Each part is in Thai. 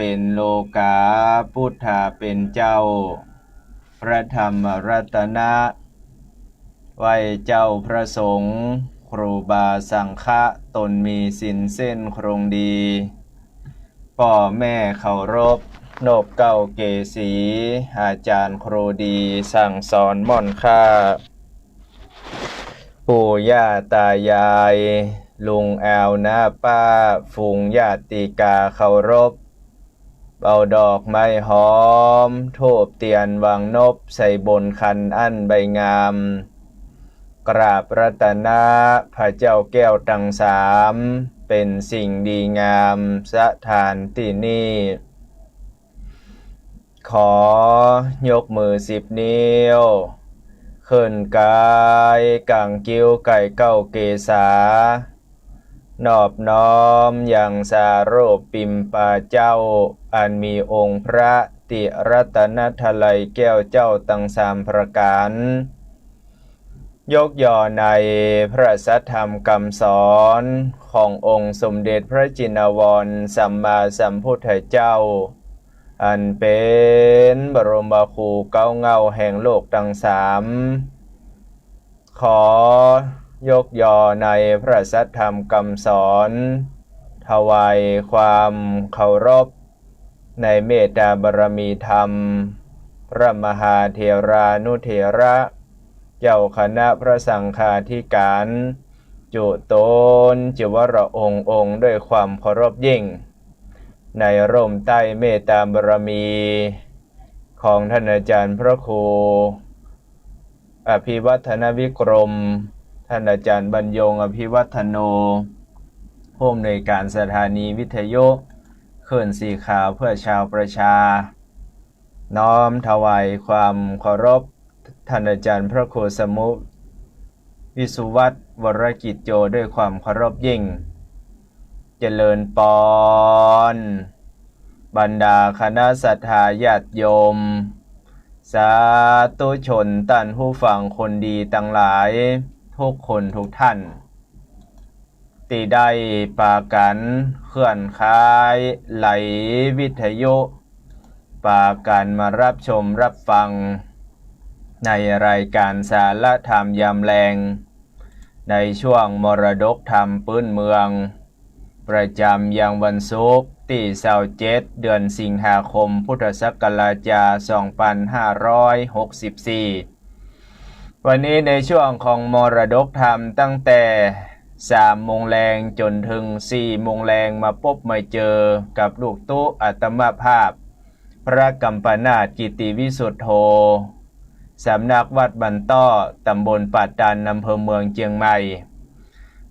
เป็นโลกาพุทธาเป็นเจ้าพระธรรมรัตนะไหว้เจ้าพระสงฆ์ครูบาสังฆะตนมีศีลเส้นครงดีพ่อแม่เคารพนบเก้าเกษีอาจารย์ครูดีสั่งสอนม่อนค่าปู่ย่าตายายลุงแอวน้าป้าฝูงญาติกาเคารพเอาดอกไม้หอมทูบเทียนวางนบใส่บนคันอันใบงามกราบรัตนะพระเจ้าแก้วทั้งสามเป็นสิ่งดีงามสถานที่นี้ขอยกมือ10 นิ้วขึ้นกายกังกิ้วไก่เก้าเกษานอบน้อมอย่างสารูปปิมปาเจ้าอันมีองค์พระติรัตนทลัยแก้วเจ้าตั้งสามประการยกย่อในพระสัทธรรมคำสอนขององค์สมเด็จพระจินวรสัมมาสัมพุทธเจ้าอันเป็นบรมครูเก้าเงาแห่งโลกทั้งสามขอยกย่อในพระสัทธรรมคำสอนถวายความเคารพในเมตตาบารมีธรรมพระมหาเถรานุเถระเจ้าคณะพระสังฆาธิการจุตนจิวรองค์ด้วยความเคารพยิ่งในร่มใต้เมตตาบารมีของท่านอาจารย์พระครูอภิวัฒนวิกรมท่านอาจารย์บรรยงอภิวัฒโนผู้อำนวยการสถานีวิทยุคลื่นสีขาวเพื่อชาวประชาน้อมถวายความเคารพท่านอาจารย์พระครูสมุวิสุวัตรวรกิจโจด้วยความเคารพยิ่งเจริญปอนบรรดาคณะศรัทธาญาติโยมสาธุชนท่านผู้ฟังคนดีทั้งหลายทุกคนทุกท่านที่ได้ปากันเคลื่อนค้ายไหลวิทยุปากันมารับชมรับฟังในรายการสารธรรมยามแลงในช่วงมรดกธรรมพื้นเมืองประจำยังวันศุกร์ที่27 เดือนสิงหาคมพุทธศักราช2564วันนี้ในช่วงของมรดกธรรมตั้งแต่3 โมงแรงจนถึง4 โมงแรงมาพบมาเจอกับลูกตู้อัตมภาพพระกัมปนาถกิติวิสุทโธสำนักวัดบันต้อตำบลปาตันอำเภอเมืองเชียงใหม่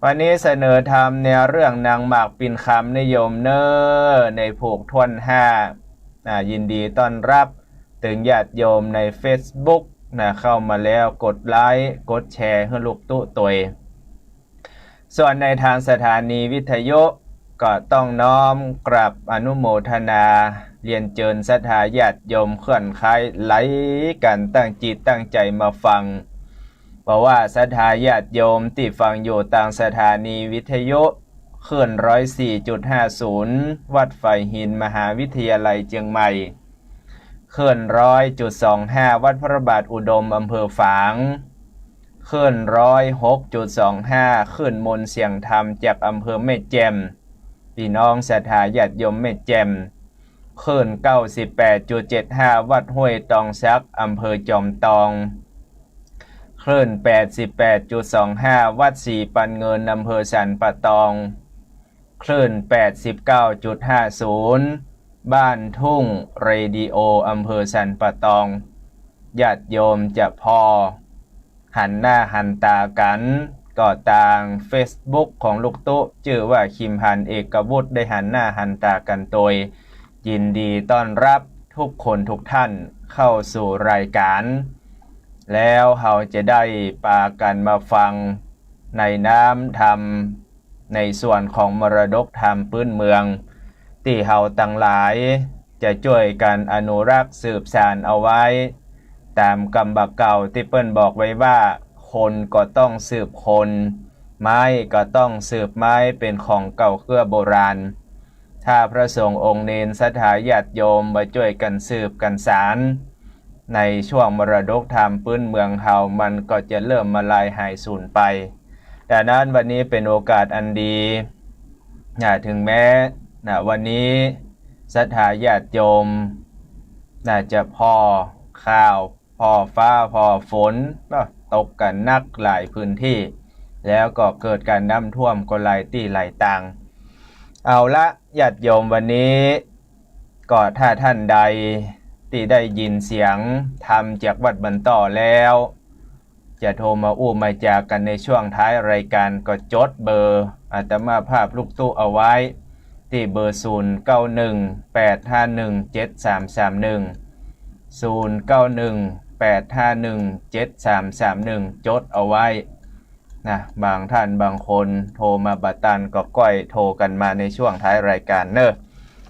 วันนี้เสนอธรรมในเรื่องนางหมากปิ่นคำนิยมเนอในผูกท่วน5ยินดีต้อนรับถึงญาติโยมใน Facebook เข้ามาแล้วกดไลค์กดแชร์ให้ลูกตู้ตัวส่วนในทางสถานีวิทยุก็ต้องน้อมกราบอนุโมทนาเรียนเจิญศรัทธาญาติโยมเคลื่อนค้ายไหลกันตั้งจิตตั้งใจมาฟังเพราะว่าศรัทธาญาติโยมที่ฟังอยู่ต่างสถานีวิทยุคลื่น 104.50 วัดไฟหินมหาวิทยาลัยเชียงใหม่คลื่น 100.25 วัดพระบาทอุดมอำเภอฝางคลื่น 106.25 คลื่นมนต์เสียงธรรมจากอำเภอแม่แจ่มพี่น้องศรัทธาญาติโยมแม่แจ่มคลื่น 98.75 วัดห้วยตองซักอำเภอจอมตองคลื่น 88.25 วัดสีปันเงินอำเภอสันปะตองคลื่น 89.50 บ้านทุ่งเรดิโออำเภอสันปะตองญาติโยมจะพอหันหน้าหันตากันก็ต่าง Facebook ของลูกตุ๊ชื่อว่าคิมพันเอกวุฒิได้หันหน้าหันตากันโดยยินดีต้อนรับทุกคนทุกท่านเข้าสู่รายการแล้วเราจะได้ปากันมาฟังในน้ำธรรมในส่วนของมรดกธรรมพื้นเมืองที่เราตั้งหลายจะช่วยกันอนุรักษ์สืบสานเอาไว้ตามกำบักเก่าที่เปิ้นบอกไว้ว่าคนก็ต้องสืบคนไม้ก็ต้องสืบไม้เป็นของเก่าเครือโบราณท ถ้าพระสงฆ์องค์เนนศรัทธาญาติโยมมาช่วยกันสืบกันสารในช่วงมรดกธรรมพื้นเมืองเฮามันก็จะเริ่มมาลายหายสูญไปดังนั้นวันนี้เป็นโอกาสอันดีถึงแม้วันนี้ศรัทธาญาติโยมน่าจะพอข้าวพอฟ้าพอฝนตกกันนักหลายพื้นที่แล้วก็เกิดการน้ำท่วมก็หลายที่หลายต่างเอาละญาติโยมวันนี้ก็ถ้าท่านใดที่ได้ยินเสียงธรรมจากวัดบันต่อแล้วจะโทรมาอู้มาจากันในช่วงท้ายรายการก็จดเบอร์อาตมาภาพลูกตู้เอาไว้ที่เบอร์0918517331 จดเอาไว้บางท่านบางคนโทรมาบัดตันก็ก้อยโทรกันมาในช่วงท้ายรายการเนอะ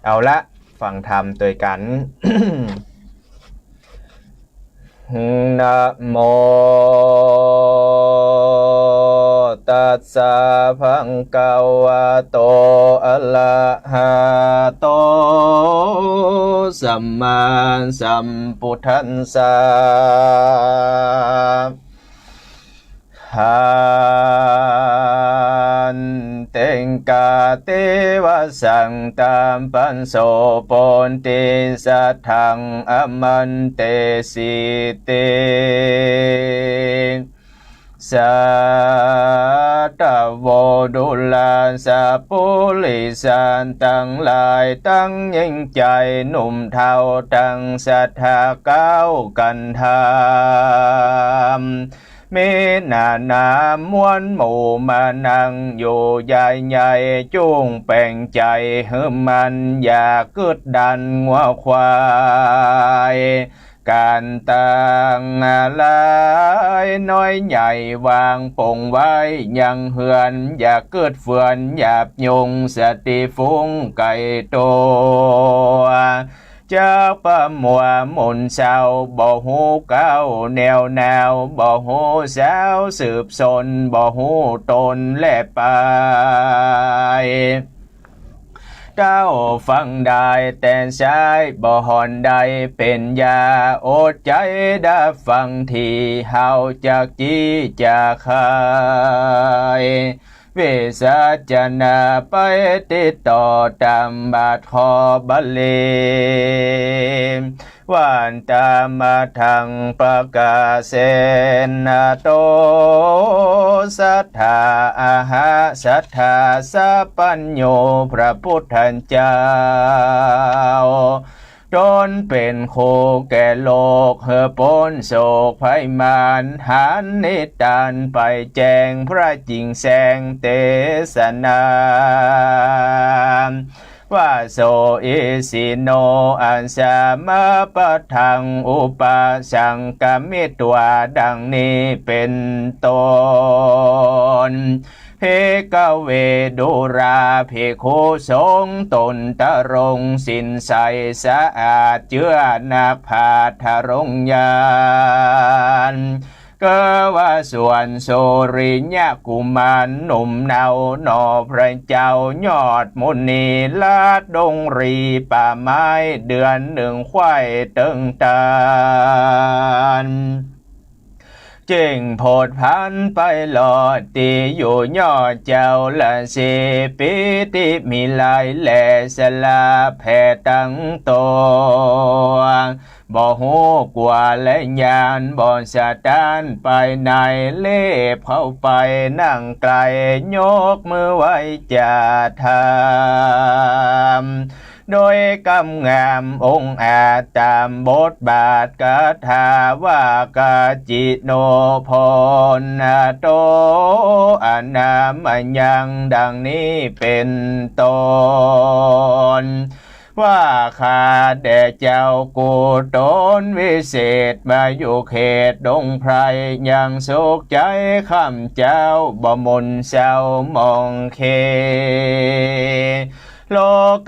เอาละฟังธรรมโดยกัน นะโมตัสสะภะคะวะโตอะระหะโตสัมมาสัมพุทธัสสะหันเตงกาเตวะสังตามปันโสปนติสัทธังอมันเตสิเตสัตตโวดุลาสะปุริสันตั้งหลายตั้งยิ่งใจหนุ่มเทาตั้งศรัทธาก้าวกันทำมีนานามวนหมู่มานั่งอยู่ใหญ่ๆจุงแป่งใจหืมมันอยากกึดดันงัวควายการตั้งลายน้อยใหญ่วางปงไว้ยังเหือนอย่าเกิดเฟือนหยาบยุงสติฟุ้งไก่โตเจ้าประมัวหมุนเศร้าบ่หูเก้าแนวแนวบ่หูเศร้าสืบสนบ่หูตนและไปเจ้าฟังได้แต่ใช้บ่หอนใดเป็นยาอดใจได้ฟังที่เฮาจากจีจากใครเวสาจนาไปติดต่อตามบาทขอบาลีวานตามมาทางประกาเสนาโตสัทธาอาหาสัทธาสัพพัญโญพระพุทธเจ้าตนเป็นโคแก่โลกเฮอปนโศกภัยมารหันนิทานไปแจงพระจริงแสงเตสนาว่าโสอิสิโนอันสามะปะทังอุปสังกมิตวาดังนี้เป็นต้นเพกเวดุราเพโคสงตนตะรงสินใสสะอาดเจือนาภาทะรงยานเกว่าส่วนโสริญะกุมารหนุ่มเนาหนอพระเจ้ายอดมุนีลาดดงรีป่าไม้เดือนหนึ่งควายตึงตาลเจ่งโพดพันไปหลอดตีอยู่ยอดเจ้าละเสปิติมีลายแหล่สลาแผ่ตั้งตัวบ่หูกว่าและยานบ่สะตานไปในเล่เข้าไปนั่งไกลยกมือไว้จะทำโดยกำงามองค์อาจตามบทบาทกถาวากาจิโนพลโตอนามยังดังนี้เป็นต้นว่าข้าแด่เจ้ากูตนวิเศษมาอยู่เขตดงไพรยังสุขใจข้ามเจ้าบ่มนเศร้ามองเค โล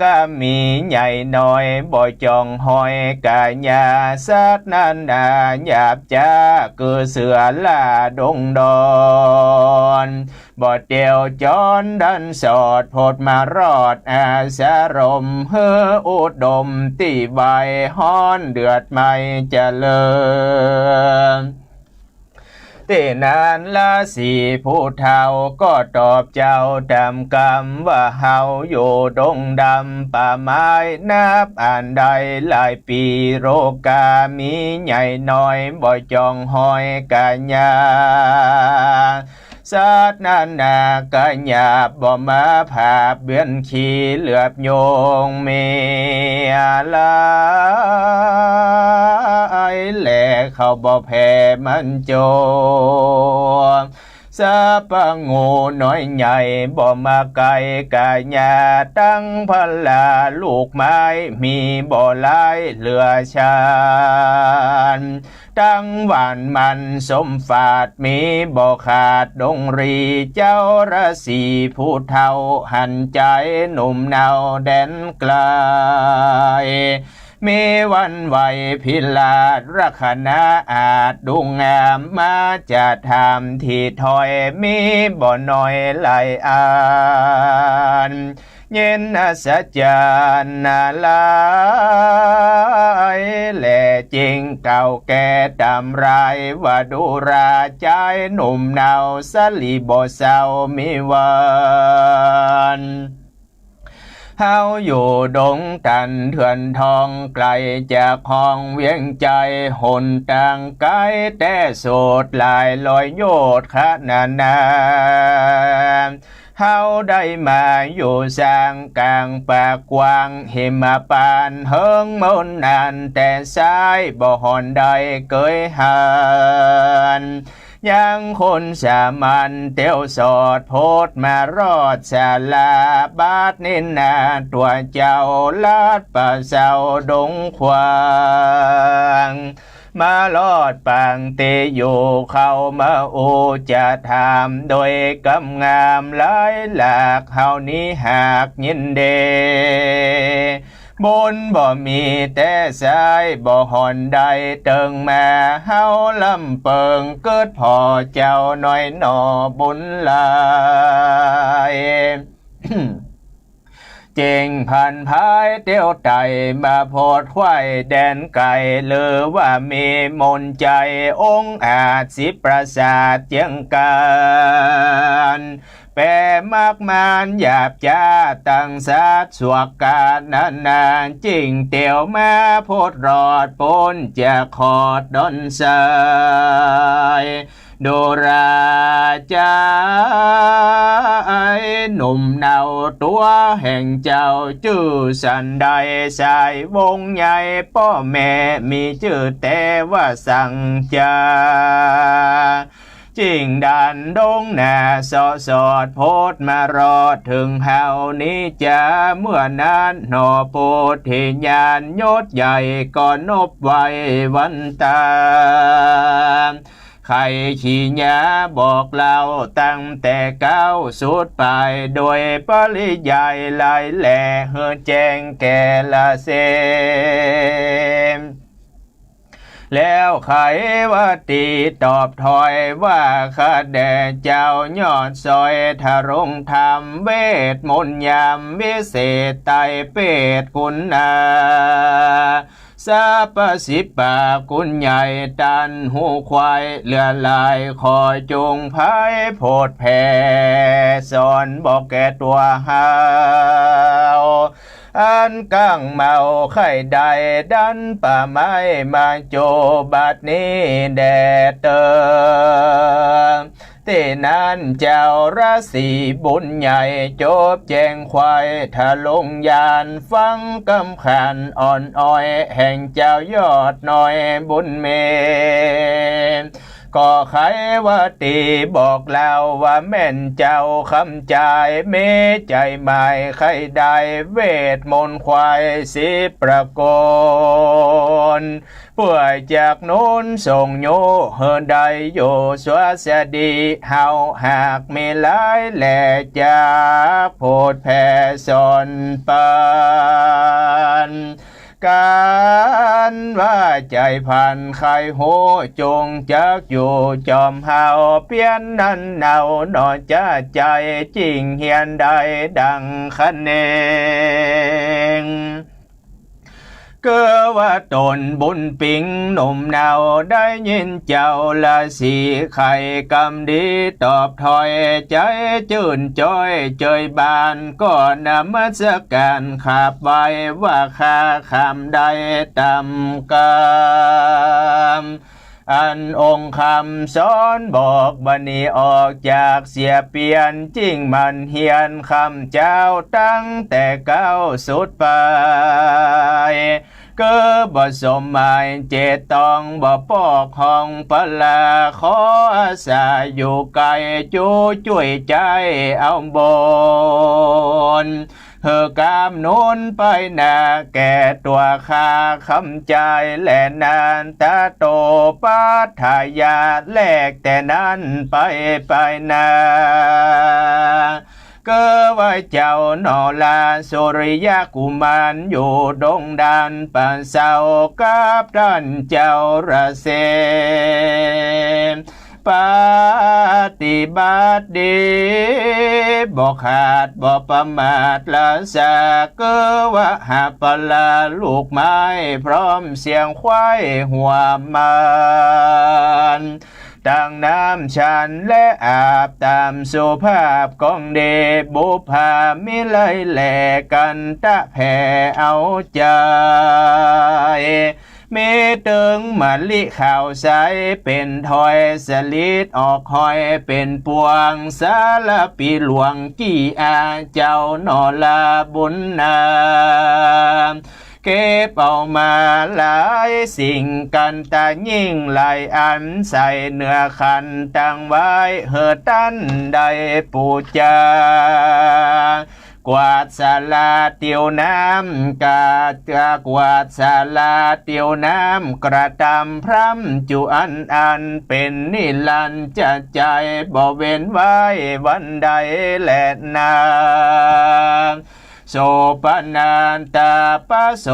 กามีใหญ่น้อยบ่จองหอยกาญาสัตว์นันดาหยาบจ้าคือเสือลาดงดอนบ่เดียวจอนดันสอดโพดมารอดอาสารมเฮออุดมตีใบฮ้อนเดือดไม่เจริญที่นานละสีผู้เฒ่าก็ตอบเจ้าดำกรรมว่าเฮาอยู่ดงดำป่าไม้นับอ่านใดหลายปีโรกามีใหญ่น้อยบ่จองหอยกาญาสัตว์นั้นนากะหยาบบ่มาผาเบือนขี้เหลือบโยงเมียลายแหล่เขาบ่แพ้มันโจสะปะงูน้อยใหญ่บ่มาไกลกะหยาตั้งพลาลูกไม้มีบ่หลายเหลือชานตั้งหวานมันสมฝาดมีบ่ขาดดงรีเจ้าราศีผู้เฒ่าหันใจหนุ่มเนาแดนไกลมีวันไหวพิลาดรักณะอาจดุงงามมาจะทำที่ถอยมีบ่น้อยไหลอ่านเย็นอัศจรรย์นาลายแหล่จริงเก่าแก่ดำไรว่าดูราใจหนุ่มเนาสลีบ่เศร้ามีวันเฮาอยู่ดงตันเถื่อนทองไกลจากห้องเวียงใจหนต่างไกลแต่โสดลายลอยโยดขนานาเฮาได้มาอยู่สร้างกลางปากกว้างหิมปานเฮิงมนนานแต่สายบ่หอนใดเกยหันยังคนสามัญเตียวสอดโพดมารอดศาลาบาดนินนาตัวเจ้าลาดป่าเศร้าดงควางมาลอดปางเตอยู่เข้ามาโอจะถามโดยกำงามหลายหลากเฮานี้หากยินเดบนบ่มีแต่สายบ่หอนใดเติงมาเฮาลำเปิงเกิดพอเจ้าน้อยหนอบุญหลายเจงพันพายเตี้ยวไตมาโพดควายแดนไก่หรือว่ามีมนใจองค์อาจสิประสาทเจียงการแปรมากมานหยาบจ้าตั้งสัตว์สวกกาศนานๆจริงเตียวมาโพดรอดปนจะขอดดอนสายดูราใจหนุ่มเนาตัวแห่งเจ้าชื่อสันใดสายวงใหญ่พ่อแม่มีชื่อแต่ว่าสั่งจาจริงดันดงหน้าสอสอดโพดมารอดถึงเฮานี้จะเมื่อนั้นหนอโพธิญาณยศใหญ่ก่อนนบไว้วันตาใครขี้หยาบอกเล่าตั้งแต่เก้าสุดไปโดยปริยายลายแหล่เฮอแจ้งแก่ละเซมแล้วใครว่าตีตอบถอยว่าข้าแด่เจ้ายอดซอยทารงธรรมเวทมนต์ยามวิเศษไตเป็ดคุณนาสาปสิปาคุณใหญ่ตันหูควายเลือลายคอยจงพายโพดแผ่สอนบอกแก่ตัวเฮาอันก้างเมาไข่ใดดันป่าไม้มาโจบัดนี้แดดเตอที่นั้นเจ้าราศีบุญใหญ่จบแจงควายทะลงยานฟังกำขันอ่อนอ้อยแห่งเจ้ายอดน้อยบุญเม ก็ใครว่าตีบอกเล่าว่าแม่นเจ้าคำใจเมใจหมายใครได้เวทมนต์ควายสิประโกนป่วยจากโน้นส่งโยเฮินได้โยสวสดีเฮาหากมีหลายแหล่จากโพดแผ่สอนปานการว่าใจพันใครโหจงจักอยู่จอมเฮาเพียนนั้นเนาหนอจะใจจริงเฮียนใดดังคะแนงเกือว่าตนบุญปิงหนุ่มเนาได้ยินเจ้าละสีไข่กำดีตอบถอยใจจื่นจ้อยเจยบานก็นำมาสการขับไว้ว่าข้าคำใดตำกามอันองค์คำสอนบอกบันนี้ออกจากเสียเปลี่ยนจริงมันเฮียนคำเจ้าตั้งแต่เก้าสุดไปก็บ่สมหมายเจตต้องบ่ปอกห้องปลาขออาสาอยู่ไกลจูช่วยใจเอาบนเฮอกามโน้นไปนาแก่ตัวข้าคำใจแลนานตาโตปัทายาแลกแต่นั้นไปนาก็ว่าเจ้านอลาสุริยกุมารอยู่ดงดานป่าเศร้ากับท่านเจ้าระเสปฏิบัติดีบ่ขาดบ่ประมาทละสาเกว่าหาปลาลูกไม้พร้อมเสียงควายหัวมันตั้งน้ำฉันและอาบตามสุภาพของเดบุพามิเลยแหลกันตะแผ่เอาใจมีตึงมะลิข่าวใสเป็นถอยสลิดออกหอยเป็นปวงสารปีหลวงกี่อาเจ้านอลาบุญนาเก็บเอามาหลายสิ่งกันตายิ่งหลายอันใส่เนื้อขันตั้งไว้เหือตั้นได้ปูจากวาดศาลาเตียวน้ำกวาดศาลาเตียวน้ำกระทำพร่ำจุอันเป็นนิรันดร์จะใจบ่เว้นไว้วันใดและนาโสปนานตาปะโส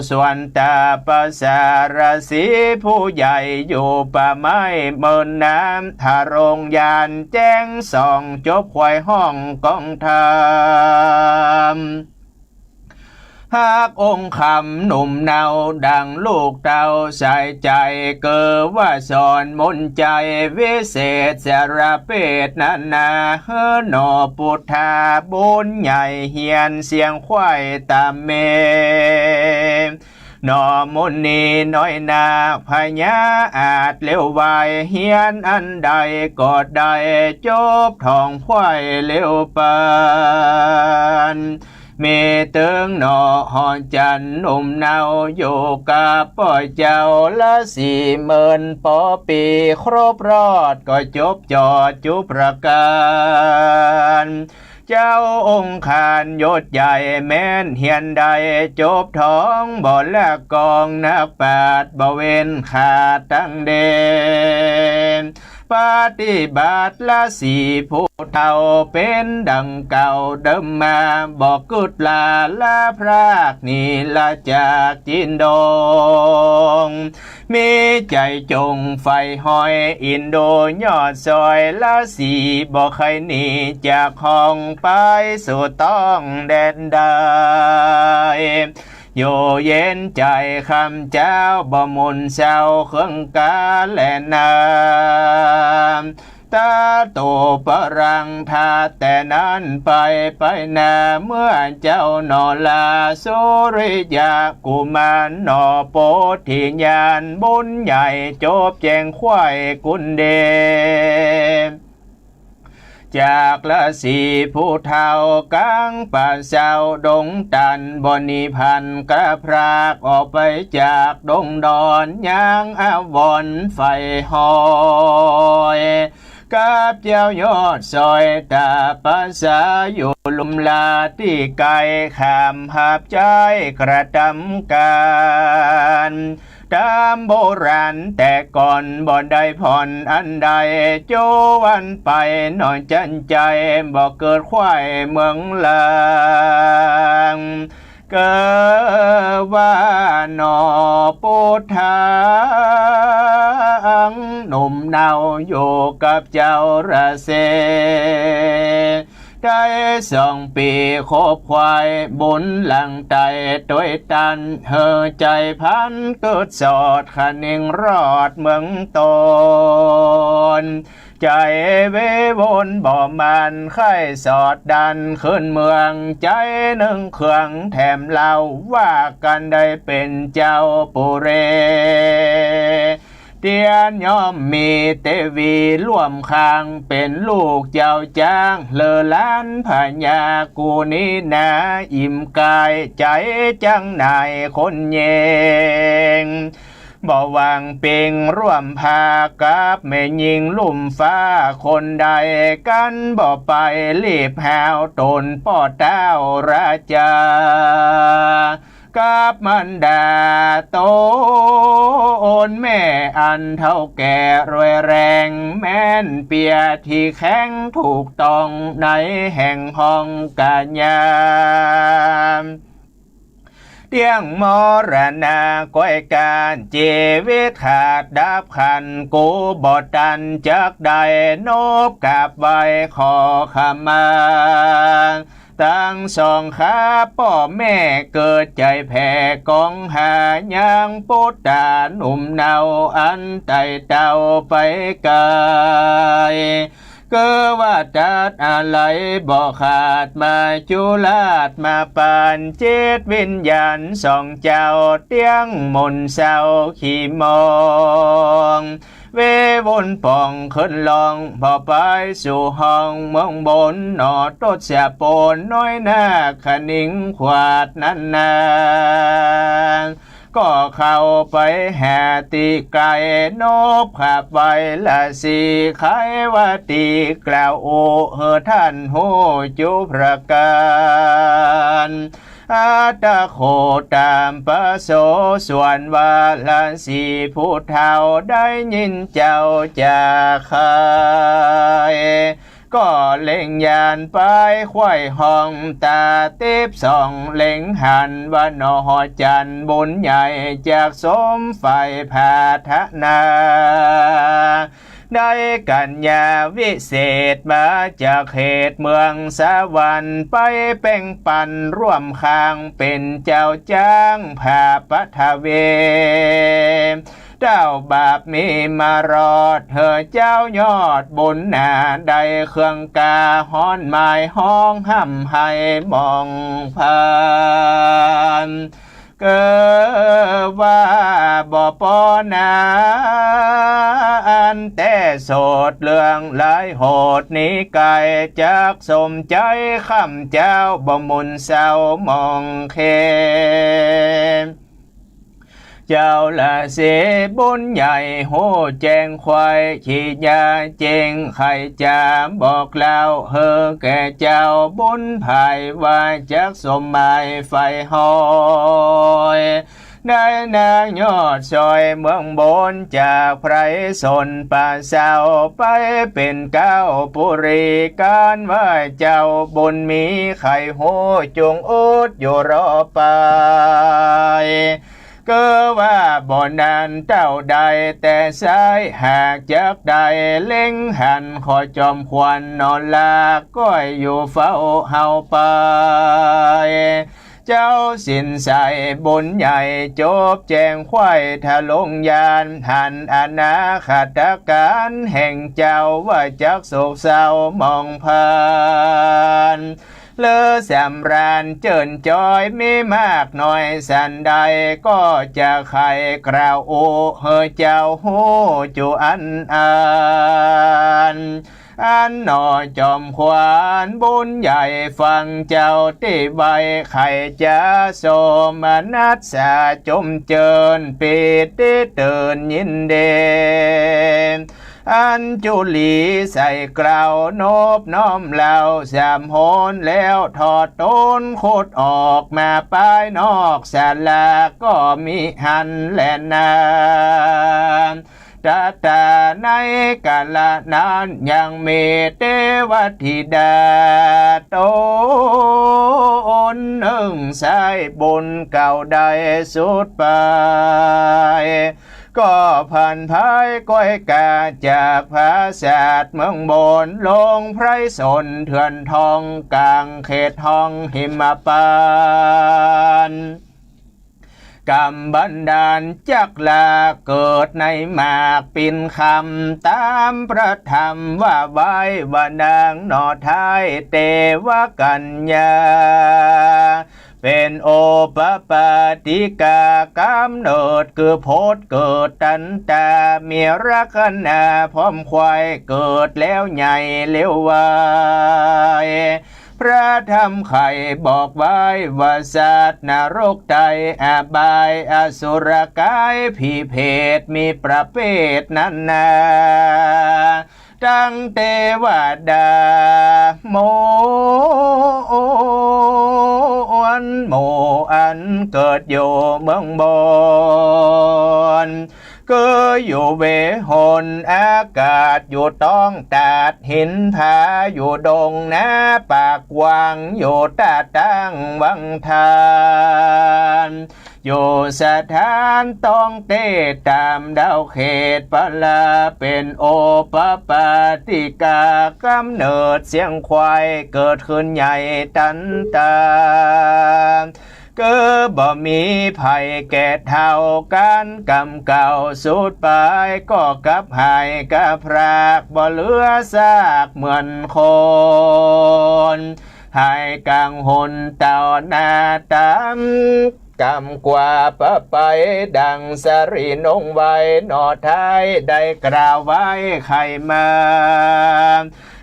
ส่วนตาปะสารสีผู้ใหญ่อยู่ป่าไม้เมินน้ำทารงยานแจ้งส่องจบควายห้องกองธรรมหากองค์คำหนุ่มเนาดังลูกเต่าใส่ใจเกิดว่าสอนมนใจวิเศษสารเปตนานาเฮนอปุถาบุญใหญ่เฮียนเสียงควายตามเมนอมุนีน้อยนาพญาอาจเลี้ยวไวเฮียนอันใดก็ได้จบทองควายเลี้ยวปานเมตึงหนอหอนจันหนุ่มเนาอยู่กับป่อยเจ้าละ40,000 ปีครบรอดก็จบจอดจุประการเจ้าองค์ขานยศใหญ่แม้นเฮียนใดจบท้องบ่ละกองนักปราชญ์บ่เว้นขาดตั้งเดนปฏิบัติละผู้เท่าเป็นดังเก่าเดิมมาบอกกุดลาพรากนี่ละจากจินดงมีใจจงไฟหอยอินโดยอดซอยละบอกใครหนีจากห้องไปสู่ต้องแดนใดอยู่เย็นใจคำเจ้าบ่มุนเศร้าเครื่องกาและนามตาโตปรังทาแต่นั้นไปนาเมื่อเจ้านอลาสุริยากุมารนอโปธิญาณบุญใหญ่จบแจงควายกุนเด จากละสีผู้เฒ่ากลางป่าเศร้าดงตันบนนิพันธ์กระพรากออกไปจากดงดอนย่างอาวรณ์ไฟหอยกับเจ้ายอดซอยตาภาษาอยู่ลุมลาที่ไกลขามหับใจกระทำการตามโบราณแต่ก่อนบ่ได้ผ่อนอันใดโจวันไปหน่อยจันใจบ่เกิดควายเมืองลางเกิดว่านอปูทางหนุ่มเนาอยู่กับเจ้าระเซได้2 ปีคบควายบุญหลังไตต้วยตันเฮอใจพันเกิดสอดขนิ่งรอดเมืองตนใจเววนบ่มันไข่สอดดันขึ้นเมืองใจหนึ่งเครื่องแถมเล่าว่ากันได้เป็นเจ้าปุเรเตียนย่อมมีเตวีร่วมข้างเป็นลูกเจ้าจ้างเลอล้านพญากูนี้นาอิ่มกายใจจังนายคนเยงบ่วางเป่งร่วมพากับแม่ยิงลุ่มฟ้าคนใดกันบ่ไปรีบหาวตนป่อเต้าราชากับมันดาโตนแม่อันเท่าแก่รวยแรงแม่นเปียที่แข็งถูกต้องในแห่งห้องกาญาเตียงมรณาก้อยการเจวิตขาดดับขันกูบอดันจักใดนบกับใบขอขมาตั้ง2 ขาพ่อแม่เกิดใจแผ่กองหายังปุตตาหนุ่มเนาอันไต่เต่าไปไกลเกิดว่าจัดอะไรบ่ขาดมาจุลาดมาปานเจตวิญญาณ2 เจ้าเตียงมนเศร้าขี่มองเววนป่องขึ้นลองพอไปสู่ห้องเมืองบนหนอตดเสียปนน้อยหน้าขนิ่งขวาดนั้นนาก็เข้าไปแห่ตีไก่นบขับไว้ละสีไขว่าตีกล่าวโอเฮอท่านโหจุประการอาตาโคตามปะโสส่วนวาลาสีผู้เฒ่าได้ยินเจ้าจากใครก็เล็งยานไปควายห้องตาเต็บส่องเล็งหันว่านอจันบุญใหญ่จากสมไฟพาทนาได้กัญญาวิเศษมาจากเขตเมืองสวรรค์ไปเป่งปันร่วมข้างเป็นเจ้าจ้างพาปัทเวเจ้าบาปมีมารอดเธอเจ้ายอดบุญหนาได้เครื่องกาฮ้อนไม้ห้องห้ำให้มองผ่านเกิดว่าบ่ปอนาอันแต่โสดเรื่องหลายโหดนี้ไกลจากสมใจคำเจ้าบ่มุนเศร้ามองเขเจ้าละเสบุญใหญ่โหแจงควายขี้ยาเจงไข่จาบอกเล่าเฮอแก่เจ้าบุญภายว่าจากสมหมายไฟหอยได้นางยอดซอยเมืองบนจากไพรสนป่าเศร้าไปเป็นเก้าปุรีการว่าเจ้าบุญมีไข่โหจงอุดอยู่รอไปก็ว่าบ่อนนั้นเจ้าใดแต่สายหากจากใดเล็งหันขอจอมควันนอนลาก้อยอยู่เฝ้าเฮาไปเจ้าสินใสบุญใหญ่จบแจงควายทะลงยานหันอนาคตการแห่งเจ้าว่าจักโศกเศร้ามองผ่านเลอแสมรานเจินจอยมีมากหน่อยสันใดก็จะใครกล่าวโอเฮอเจ้าโหจูอันอัน อันหนอจอมขวานบุญใหญ่ฟังเจ้าตีใบไข่จะโสมนัสสาจมเจิญปิดได้เตือนยินเดอันจุลีใส่กล่าวนบน้อมเหล่าสามโหนแล้วถอดต้นโคดออกมาป้ายนอกศาลาก็มีหันและนานตาตาในกาลนั้นยังมีเทวธิดาตนหนึ่งสายบุญเก่าใดสุดไปก็ผ่านภายก้อยกาจากภาษาดเมืองบนลงไพรสนเถื่อนทองกลางเขตทองหิมปานกรรมบันดาลจักลาเกิดในหมากปินคำตามพระธรรมว่าไว้ว่านางนอท้ายเตวกัญญาเป็นโอปปาติกากำเนิดคือโพธเกิดตันตามีรักนาพร้อมควายเกิดแล้วใหญ่เลี้ยววายพระธรรมไข่บอกไว้ว่าสัตว์นรกใดอบายอสุรกายผีเพศมีประเภทนั้นนาตั้งเทวดาโมโมอันเกิดอยู่เมืองบนก็อยู่เวหนอากาศอยู่ต้องตาดหินผาอยู่ดงนาปากวังอยู่ตาตั้งวังทานอยู่สถานต้องเตตามดาวเขตปลาเป็นโอปปาติกากำเนิดเสียงควายเกิดขึ้นใหญ่ตันตาก็บ่มีภัยแก่เท่ากันกรรมเก่าสุดไปก็กลับหายกับพรากบ่เหลือซากเหมือนคนหายกลางหนเต่าหน้าตามกำกว่าปะไปดังสรีนงไว้หนอท้ายได้กล่าวไว้ใครมา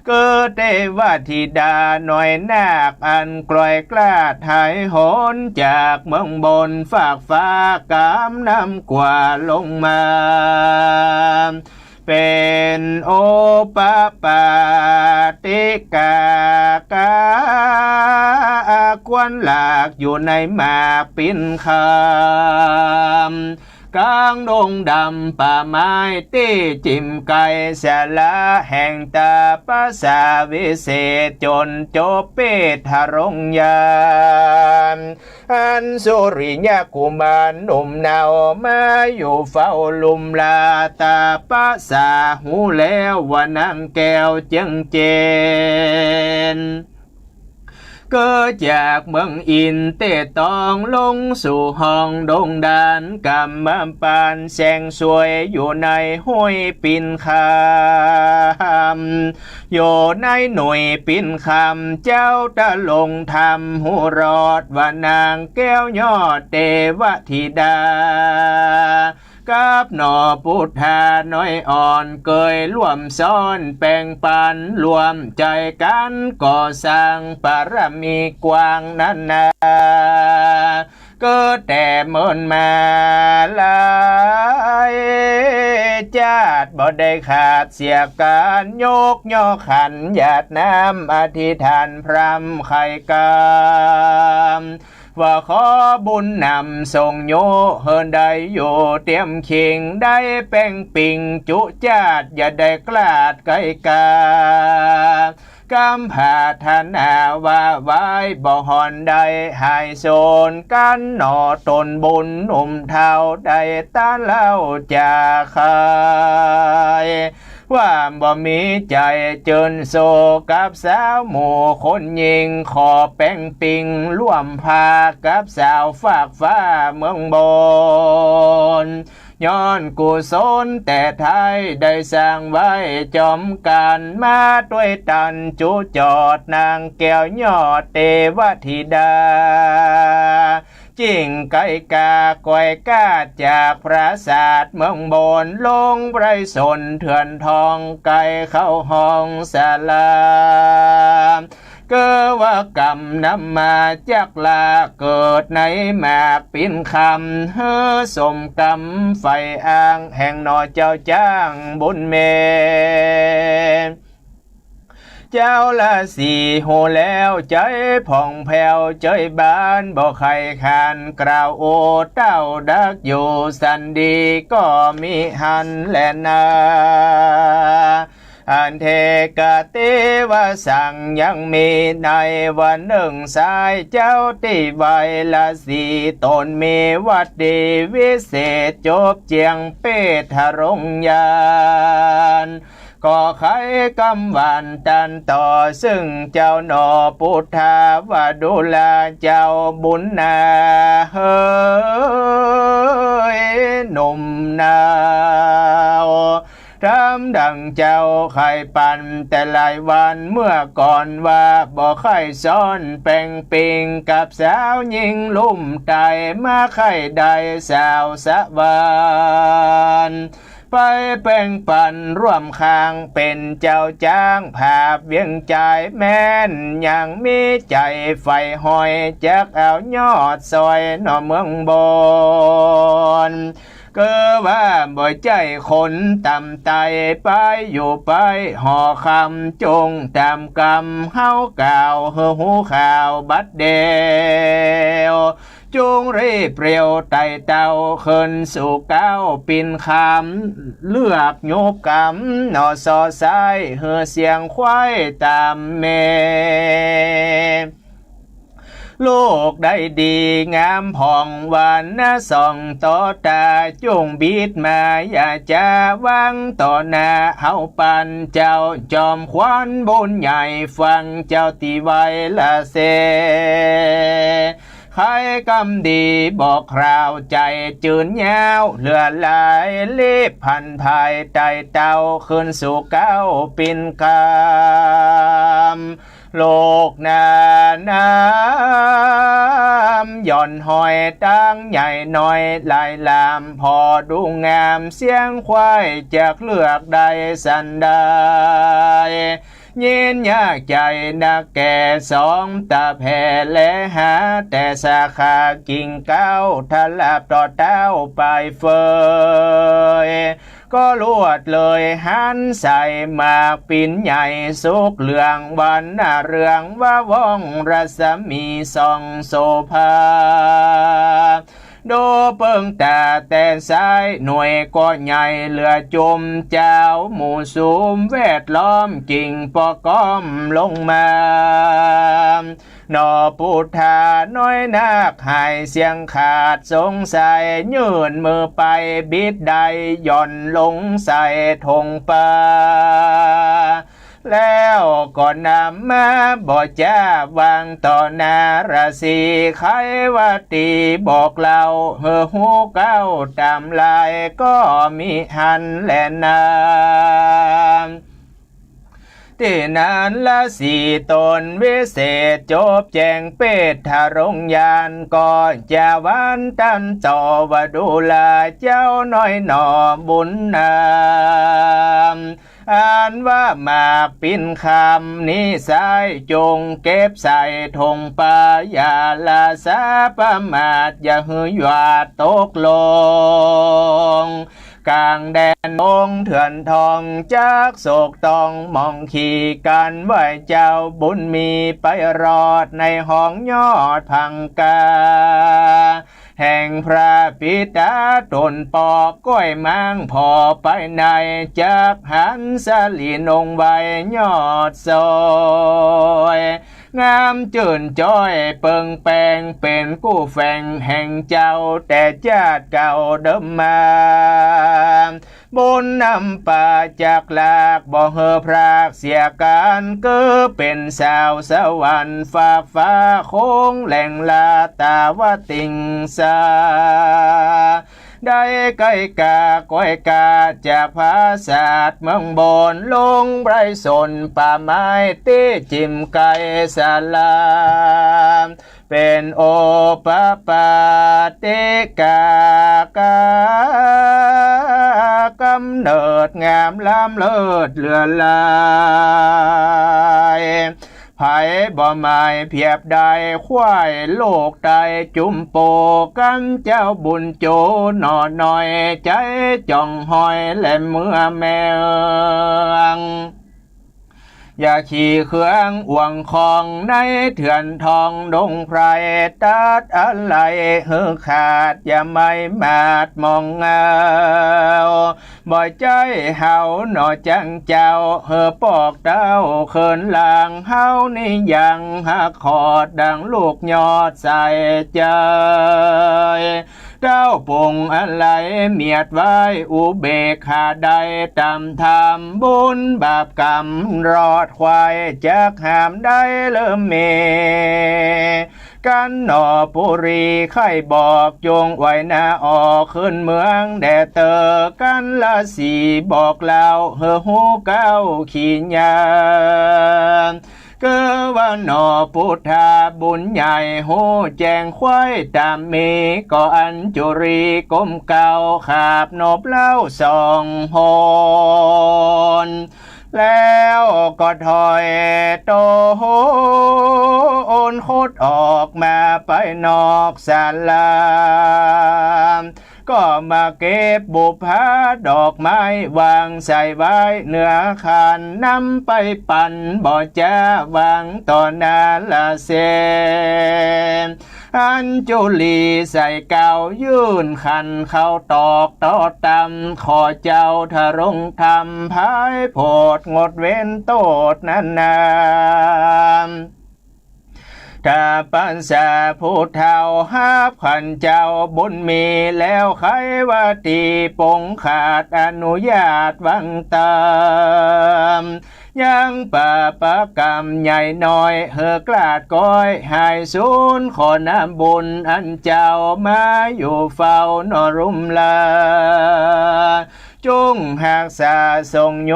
เกิดเทวธิดาหน่อยนาคอันกลอยกล้าหายหนจากเมืองบนฝากฟ้ากำนำกว่าลงมาเป็นโอปปาติกากากวนหลากอยู่ในหมากปินคำกลางดงดำป่าไม้ตี้จิมไก่สาลาแห่งตาภาษาวิเศษจนจบเปทรงยานอันสุริยกุมารหนุ่มเนามาอยู่เฝ้าลุมลาตาภาษาหูแล้วว่านางแก้วจึงเจนเกิดจากเมืองอินเตตองลงสู่ห้องดงดานกำมัปานแสงสวยอยู่ในห้วยปินคำอยู่ในหน่วยปินคำเจ้าตะลงทำหูรอดว่านางแก้วยอดเทวธิดากับหนอพุทธาน้อยอ่อนเกยร่วมซ้อนแป่งปันรวมใจกันก่อสร้างปรมีกว้างนั้นนาก็แต่เมินมาลายจาดบ่ได้ขาดเสียการยกย่อขันหยาดน้ำอธิษฐานพรำไข่กามว่าขอบุญนำส่งโยเฮินได้อยู่เตรียมคิงได้แป้งปิงจุจาดอย่าได้กลาดไก่กากำผาธนาว่าไว้บ่หอนได้หายโซนกันหนอตนบุญหนุ่มเท่าได้ตาเล่าจากใครว่าบ่มีใจเจินโซกับสาวหมู่คนยิงขอแป้งปิงร่วมพากับสาวฝากฟ้าเมืองบนย้อนกุศลแต่ไทยได้สร้างไว้จอมการมาด้วยตันจุจอดนางแก้วยอดเทวธิดา กิ่งไก่กาก้อยกาดจากปราสาทเมืองบนลงไพรสนเถื่อนทองไก่เข้าห้องศาลาเกิดว่ากรรมนำมาจากลาเกิดในหมากปินคำเฮือสมกรรมไฟอ้างแห่งนอเจ้าจ้างบุญเมเจ้าละสีโหแล้วใจผ่องแผ้วใจบานบ่ใครขานกล่าวโอเต้าดักอยู่สันดีก็มีหันแลนาอันเทกะเตวะสั่งยังมีในวันหนึ่งสายเจ้าตีไวละสีตนมีวัดดีวิเศษจบเจียงเปทรงยานก็ใครกำวันตันต่อซึ่งเจ้าหนอพุทธาวาดูลาเจ้าบุญนาเฮ้ยหนุ่มนาวทำดังเจ้าไข่ปันแต่หลายวันเมื่อก่อนว่าบ่ไข่ซ้อนแป่งปิงกับสาวหญิงลุ่มไตมาไข่ใดสาวสะวานไปแป่งปันร่วมข้างเป็นเจ้าจ้างภาพเวียงใจแม่นยังมีใจไฟหอยจากเอายอดซอยหน่อเมืองบนก็ว่าบ่ใจคนต่ำไตไปอยู่ไปห่อคำจงตามกรรมเฮาก่าวเฮอหูข่าวบัดเดียวจงรีบเปรียวไต่เต้าขึ้นสู่เก้าปินคำเลือกโยบกำหนอซอซ้ายเฮือเสียงควายตามเมลูกได้ดีงามผ่องหวานนะส่องต่อตาจงบิดมาอย่าจะวังต่อหน้าเฮาปันเจ้าจอมขวัญบุญใหญ่ฟังเจ้าตีไว้ละเสใครกำดีบอกคราวใจจืนยาวเลือไหลรีบพันภายไต่เต้าขึ้นสู่เก้าปินกามโลกนาน้ำย่อนหอยตั้งใหญ่น้อยลายลามพอดูงามเสียงควายจากเลือกใดสันใดยินยากใจนักแก่สองตาแผ่และหาแต่สาขากิ่งเก้าทลาบต่อเต้าไปเฟยก็ลวดเลยหันใส่มากปิ่นใหญ่สุกเหลืองวันหน้าเรืองว่าว่องรัศมีส่องโสภาโดเปิงตาแต่ซ้ายหน่วยก็ใหญ่เหลือจมเจ้าหมู่สูมแวดล้อมกิ่งปอก้อมลงมานอพุทธาน้อยนักหายเสียงขาดสงสัยยื่นมือไปบิดใดย่อนลงใส่ธงป่าแล้วก็นำมาบ่จ้าวางต่อนาราศีไขวัตีบอกเล่าเฮอหูเก้าตามลายก็มีหันและนามที่นั้นละสีตนวิเศษจบแจงเป็ดทารงยานก็จะวันตันต่อว่าดูลาเจ้าน้อยหนอบุญนามอ่านว่าหมากปินคำนี้สายจงเก็บใส่ธงปาอย่าลาสาประมาทอย่าหือหวาดตกลงกลางแดนองเถื่อนทองจากโศกต้องมองขี่กันไหวเจ้าบุญมีไปรอดในห้องยอดพังกาแห่งพระปิตาตนปอกก้อยมังพอไปในจากหันสลีนงใบยอดซอยงามจื่นจ้อยเปิงแปงเป็นกู้แฝงแห่งเจ้าแต่ชาติเก่าเดิมมาบุญนำป่าจากลากบ่เฮอพรากเสียการเกือเป็นสาวสวรรค์ฝากฟ้าโค้งแหล่งลาตาวติงสา ได้ไก่กาก้อยกาจากภาษาทเมืองบนลงไบรสนป่าไม้ตีจิมไก่สลามเป็นโอปปาติกากำเนิดงามล้ำเลิศเลือลายไผบ่หมายเพียบใดควายโลกใดจุ่มโปกันเจ้าบุญโจหน่อหน่อยใจจ่องหอยและเมื่อแมงอย่าขี่เครื่องอ่วงคองในเถื่อนทองดงไพรตัดอะไรเฮือขาดอย่าไม่มาดมองเงาบ่ใจเฮาหน่อจังเจ้าเฮือปอกเต้าเขินลางเฮานี่ยังหักขอดดังลูกยอดใส่ใจเต้าปงอะไรเมียดไว้อุเบกขาใดตามธรรมบุญบาปกรรมรอดควายจากหามได้เริ่มเมกันหนอปุรีไข่บอกจงไว้นาออกขึ้นเมืองแดเตอกันละสีบอกเล่าเฮอหูเก้าขี้ยาเกิว่าหนอพุทธาบุญใหญ่โหแจงควายตามมีก็อันจุรีก้มเก่าขาบนบเล่าสองหนแล้วก็ถอยโตโหโอนโคตรออกมาไปนอกศาลาก็มาเก็บบุพาดอกไม้วางใส่ไว้เหนือคานนำไปปั่นบ่จ้าวางต่อนาละเซนอัญจุลีใส่เก่ายื่นขันเข้าตอกต่อตำขอเจ้าทะรงทำพายโพดงดเว้นโตดนั้นนาถ้าปัญษาผู้เท่าหาขันเจ้าบุญมีแล้วใครว่าตีปงขาดอนุญาตวังตามยังป่าปะกรรมใหญ่น้อยเฮอกลาดก้อยหายสูญขอน้ำบุญอันเจ้ามาอยู่เฝ้านอรุมลาจงหากษาทรงโย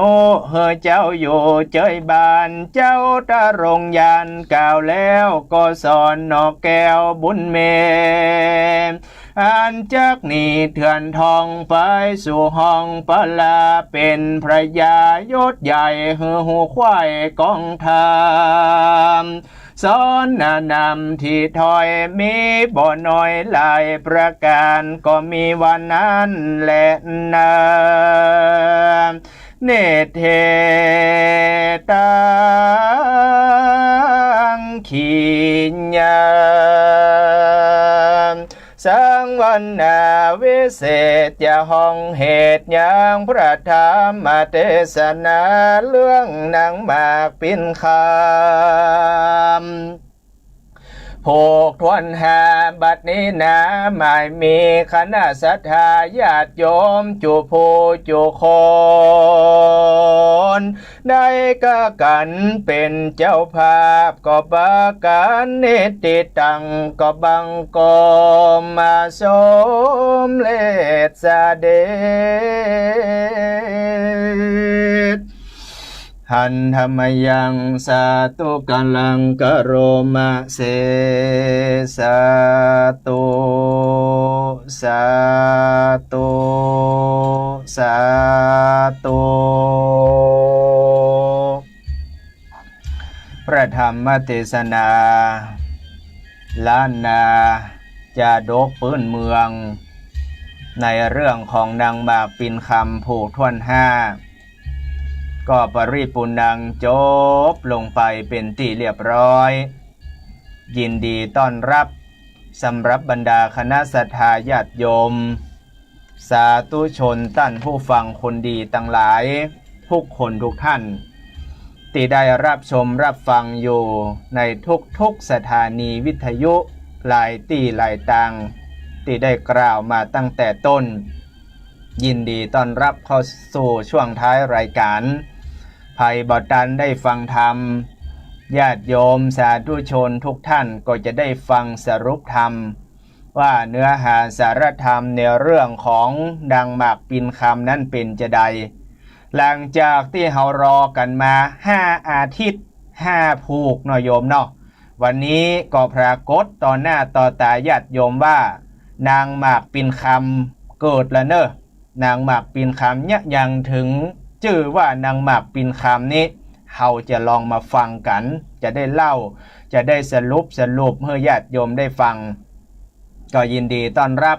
เฮอเจ้าอยู่เจยบานเจ้าตะรงยานกล่าวแล้วก็สอนนอกแก้วบุญเมอันจากนี้เถื่อนทองไปสู่ห้องปลาเป็นพระยายศใหญ่เฮือหูควายกองทามสอนนำที่ถอยมีบ่น้อยหลายประการก็มีวันนั้นแหละนาเนเทตังขีญาสังวันนาวิเศษอย่าห้องเหตุอย่างพระธรรมเทศนาเรื่องนางหมากปิ่นคำผูกทวนหาบัดนี้นะไม่มีคณะศรัทธาญาติโยมจุผู้จุคนได้ก็กันเป็นเจ้าภาพก็บากันนิติตังก็บังกมาสมเลสเดชหันธรรมยังสาตุกัลังกโรมาเสสาตุสาตุสาตุพระธรรมเทศนาล้านนาจาดกปื้นเมืองในเรื่องของนางหมากปิ่นคำผูกท่วนห้าก็ปริปุณังจบลงไปเป็นที่เรียบร้อยยินดีต้อนรับสำหรับบรรดาคณะศรัทธาญาติโยมสาธุชนท่านผู้ฟังคนดีทั้งหลายทุกคนทุกท่านที่ได้รับชมรับฟังอยู่ในทุกสถานีวิทยุหลายที่หลายตังที่ได้กล่าวมาตั้งแต่ต้นยินดีต้อนรับเข้าสู่ช่วงท้ายรายการภัยบ่ตันได้ฟังธรรมญาติโยมสาธุชนทุกท่านก็จะได้ฟังสรุปธรรม ว่าเนื้อหาสารธรรมในเรื่องของดังหมากปินคำนั้นเป็นจะใดหลังจากที่เรารอกันมา5 อาทิตย์5 ผูกเนาะโยมเนาะวันนี้ก็ปรากฏต่อหน้าต่อตาญาติโยมว่านางหมากปินคำเกิดแล้วเนอะนางหมากปินคำเนี่ยยังถึงชื่อว่านางหมากปินคำนี้เราจะลองมาฟังกันจะได้เล่าจะได้สรุปให้ญาติโยมได้ฟังก็ยินดีต้อนรับ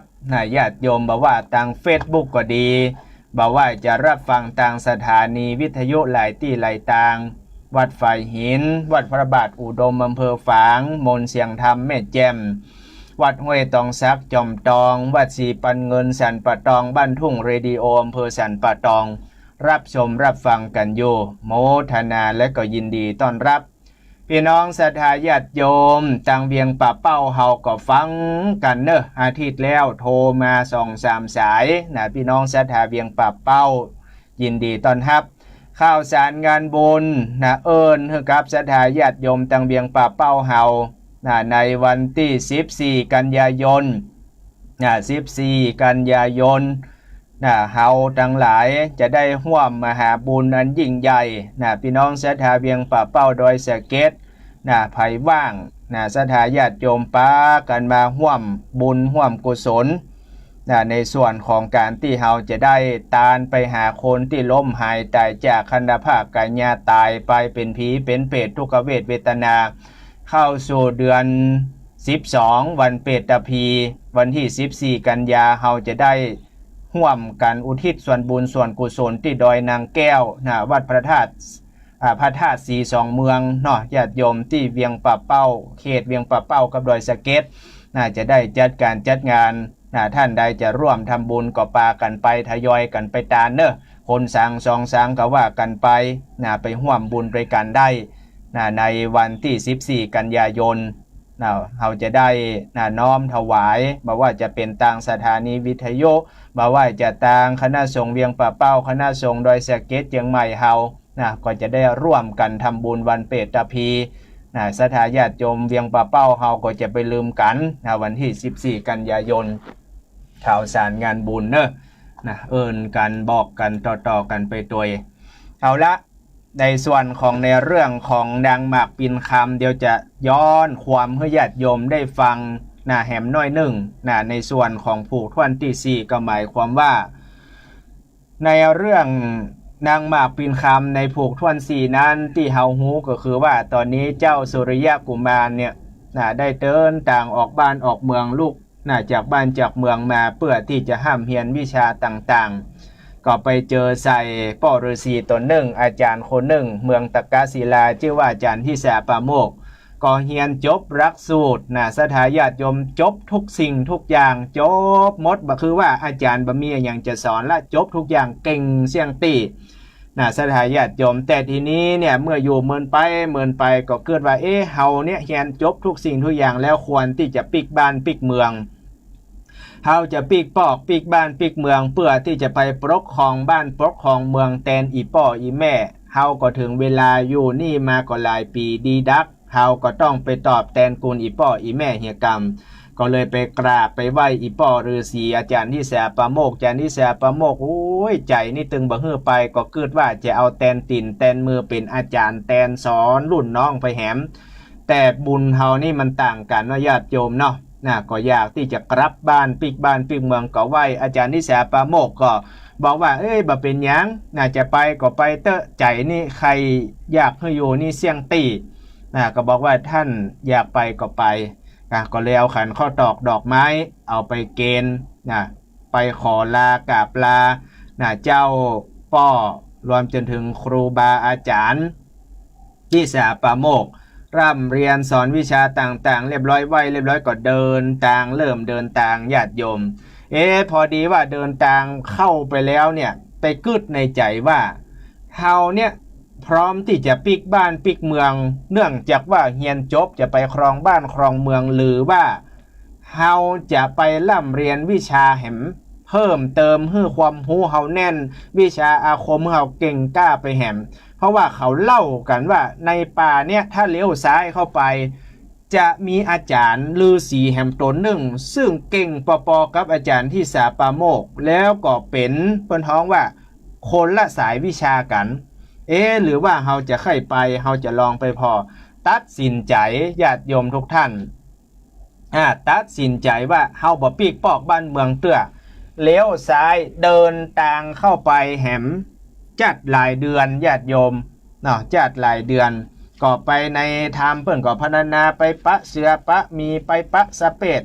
ญาติโยมบอกว่าทาง Facebook ก็ดีบอกว่าจะรับฟังทางสถานีวิทยุหลายที่หลายทางวัดฝ่ายหินวัดพระบาทอุดมอำเภอฝางมนเสียงธรรมแม่แจ่มวัดห้วยตองซักจอมตองวัดสีปันเงินสันปะตองบ้านทุ่งเรดิโออำเภอสันปะตองรับชมรับฟังกันอยู่โมทนาและก็ยินดีต้อนรับพี่น้องศรัทธาญาติโยมตังเวียงป่าเป้าเฮาก็ฟังกันเนอะอาทิตย์แล้วโทรมา2-3 สายนะพี่น้องศรัทธาเวียงป่าเป้ายินดีต้อนรับข่าวสารงานบุญนะเอิญให้กับศรัทธาญาติโยมตังเวียงป่าเป้าเฮาในวันที่14 กันยายน14 กันยายนเฮาทั้งหลายจะได้ร่วมมหาบุญอันยิ่งใหญ่พี่น้องศรัทธาเวียงป่าเป้าโดยสะเก็ดไผว่างศรัทธาญาติโยมปากันมาร่วมบุญร่วมกุศลในส่วนของการที่เฮาจะได้ตานไปหาคนที่ล้มหายตายจากคันธภาพกายญาตายไปเป็นผีเป็นเปรตทุกขเวทเวทนาเข้าสู่เดือน12วันเปตพีวันที่14 กันยาเฮาจะได้ร่วมกันอุทิศส่วนบุญส่วนกุศลที่ดอยนางแก้ววัดพระธาตุสีสองเมืองเนาะญาติโยมที่เวียงป่าเป้าเขตเวียงป่าเป้ากับดอยสะเก็ดจะได้จัดการจัดงานท่านใดจะร่วมทำบุญก็ปากันไปทยอยกันไปตานเนอะคนสั่งสองสั่งก็ว่ากันไปไปร่วมบุญด้วยกันได้ในวันที่14 กันยายนเราจะได้น้อมถวายบอกว่าจะเป็นต่างสถานีวิทยุบอกว่าจะต่างคณะสงฆ์เวียงป่าเป้าคณะสงฆ์ดอยสะเก็ดเชียงใหม่เฮาก็จะได้ร่วมกันทำบุญวันเปตพีศรัทธาญาติโยมเวียงป่าเป้าเฮาก็จะไปลืมกันวันที่14 กันยายนข่าวสารงานบุญเนอะเอิญกันบอกกันต่อกันไปตัวเอาละในส่วนของในเรื่องของดังหมากปินคำเดี๋ยวจะย้อนความให้ญาติโยมได้ฟังแหมน้อยหนึ่งในส่วนของผูกท่วนที่4ก็หมายความว่าในเรื่องนางหมากปินคำในผูกท่วน4นั้นที่เฮาฮู้ก็คือว่าตอนนี้เจ้าสุริยะกุมารเนี่ยได้เดินต่างออกบ้านออกเมืองลูกจากบ้านจากเมืองมาเพื่อที่จะห้ามเรียนวิชาต่างๆก็ไปเจอใส่พ่อฤาษีตนหนึ่งอาจารย์คนหนึ่งเมืองตะกาศิลาชื่อว่าอาจารย์ที่แสปาโมกก็เรียนจบหลักสูตรศรัทธาญาติโยมจบทุกสิ่งทุกอย่างจบหมดคือว่าอาจารย์บ่มีอย่างจะสอนและจบทุกอย่างเก่งเสี่ยงตีศรัทธาญาติโยมแต่ทีนี้เนี่ยเมื่ออยู่เมินไปก็เกิดว่าเฮาเนี่ยเรียนจบทุกสิ่งทุกอย่างแล้วควรที่จะปิกบ้านปิกเมืองเฮาจะปิกบ้านปิกเมืองเพื่อที่จะไปปกครองบ้านปกครองเมืองแทนอีพ่ออีแม่เฮาก็ถึงเวลาอยู่นี่มาก็หลายปีดีดักเฮาก็ต้องไปตอบแทนคุณอีพ่ออีแม่เฮียกรรมก็เลยไปกราบไปไหว้อีพ่อฤาษีอาจารย์ที่แสปาโมกอาจารย์ที่แสปาโมกโอ้ยใจนี่ตึงบ่ฮื้อไปก็เกิดว่าจะเอาแทนติ่นแทนมือเป็นอาจารย์แทนสอนรุ่นน้องไปแหมแต่บุญเฮานี่มันต่างกันเนาะญาติโยมเนาะก็อยากที่จะกลับบ้านปิกเมืองก็ไหว้อาจารย์ที่แสปาโมกก็บอกว่าบ่เป็นหยังจะไปก็ไปเตอะใจนี่ใครอยากให้อยู่นี่เสี่ยงตีก็บอกว่าท่านอยากไปก็ไปก็เลยเอาขันข้าวตอกดอกไม้เอาไปเกณฑ์ไปขอลากราบลาเจ้าป้อรวมจนถึงครูบาอาจารย์ที่แสปาโมกร่ำเรียนสอนวิชาต่างๆเรียบร้อยก็เดินทางเริ่มเดินทางญาติโยมพอดีว่าเดินทางเข้าไปแล้วเนี่ยไปกึดในใจว่าเฮาเนี่ยพร้อมที่จะปิกบ้านปิกเมืองเนื่องจากว่าเรียนจบจะไปครองบ้านครองเมืองหรือว่าเฮาจะไปร่ำเรียนวิชาแหมเพิ่มเติมให้ความรู้เฮาแน่นวิชาอาคมเฮาเก่งกล้าไปแหมเพราะว่าเขาเล่ากันว่าในป่าเนี่ยถ้าเลี้ยวซ้ายเข้าไป จะมีอาจารย์ฤาษีแห่งตนหนึ่งซึ่งเก่งปอกับอาจารย์ที่สาปาโมกแล้วก็เป็นเปิ้นท้องว่าคนละสายวิชากันหรือว่าเฮาจะค่อยไปเฮาจะลองไปพอตัดสินใจญาติโยมทุกท่านตัดสินใจว่าเฮาบ่ปีกปอกบ้านเมืองเตื้อเลี้ยวซ้ายเดินทางเข้าไปแหมจัดหลายเดือนญาติโยมเนาะจัดหลายเดือนก็ไปในธรรมเพิ่นก็พรรณนาไปปะเสือปะมีไปปะสะเป็ด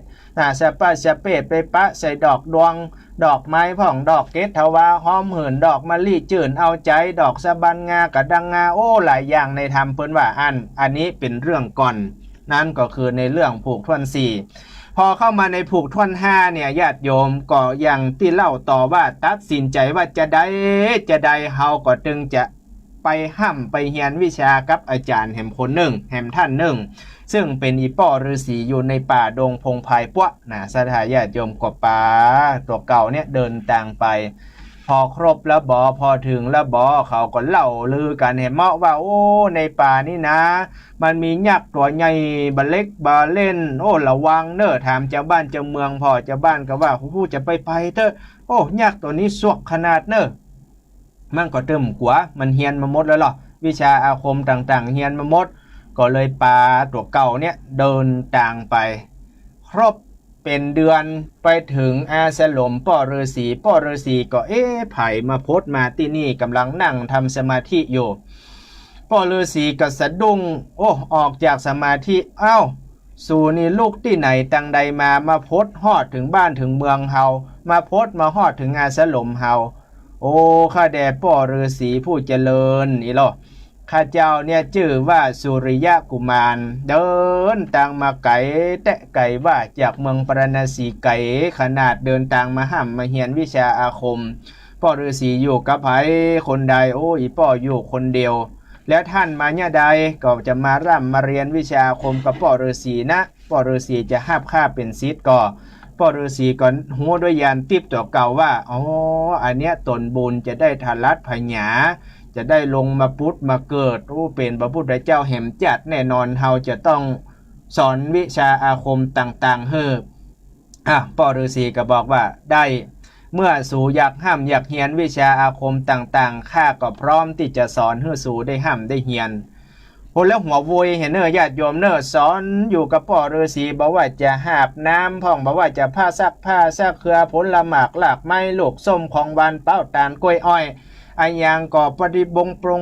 สะปะสะเป็ดไปปะใส่ดอกดวงดอกไม้ผ่องดอกเกตทวาหอมหืนดอกมะลิจื่นเอาใจดอกสะบันงากระดังงาโอ้หลายอย่างในธรรมเพิ่นว่าอันนี้เป็นเรื่องก่อนนั่นก็คือในเรื่องผูกท่วนสี่พอเข้ามาในผูกท่วนห้าเนี่ยญาติโยมก็ยังที่เล่าต่อว่าตัดสินใจว่าจะได้เฮาก็จึงจะไปห้ำไปเรียนวิชากับอาจารย์แห่งคนหนึ่งแห่งท่านหนึ่งซึ่งเป็นอีป้อฤาษีอยู่ในป่าดงพงไพ่ปั้วสถาญาติโยมกว่าป่าตัวเก่าเนี่ยเดินทางไปพอครบแล้วบอพอถึงแล้วบอเขาก็เล่าลือกันเห็นเมาะว่าโอ้ในป่านี่นะมันมียักษ์ตัวใหญ่บาเล็กบาเล่นโอ้ระวังเนอะถามเจ้าบ้านเจ้าเมืองพอเจ้าบ้านก็ว่าผู้จะไปเถอะโอ้ยักษ์ตัวนี้สวกขนาดเนอะมันก็เติมกว่ามันเฮียนมาหมดแล้วหรอวิชาอาคมต่างๆเฮียนมาหมดก็เลยปาตัวเก่าเนี่ยเดินต่างไปครบเป็นเดือนไปถึงอาสลมป้อฤาษีก็ไผ่มาพดมาที่นี่กำลังนั่งทำสมาธิอยู่ป้อฤาษีก็สะดุ้งออกจากสมาธิสู่นี่ลูกที่ไหนตังใดมาพดฮอดถึงบ้านถึงเมืองเฮามาพดมาฮอดถึงอาสลมเฮาข้าแด่ป้อฤาษีผู้เจริญอีหรอข้าเจ้าเนี่ยชื่อว่าสุริยะกุมารเดินทางมาไกลไกลว่าจากเมืองปรณสีไกลขนาดเดินทางมาห้ามมาเรียนวิชาอาคมป้อฤาษีอยู่กับไผคนใดอีป้ออยู่คนเดียวแล้วท่านมาเนี่ยใดก็จะมาร่ำมาเรียนวิชาอาคมกับป้อฤาษีนะป้อฤาษีจะห้าบข้าเป็นศิษย์ก็ป้อฤาษีก่อนหัวด้วยยานติบตัวเก่าว่าอันเนี้ยตนบุญจะได้ทารัดพญาจะได้ลงมาพุทธมาเกิดเป็นพระพุทธเจ้าแห่งจัดแน่นอนเฮาจะต้องสอนวิชาอาคมต่างๆป้อฤาษีก็บอกว่าได้เมื่อสู่อยากห้ามอยากเฮียนวิชาอาคมต่างๆข้าก็พร้อมที่จะสอนให้สู่ได้ห้ามได้เฮียนแล้วหัวโวยเห็นญาติโยมสอนอยู่กับป้อฤาษีบอกว่าจะหาบน้ำพ่องบอกว่าจะผ้าซักเครือผลหมากหลากไม้ลูกส้มของหวานเป้าตาลกล้วยอ้อยอันยังก็ปฏิ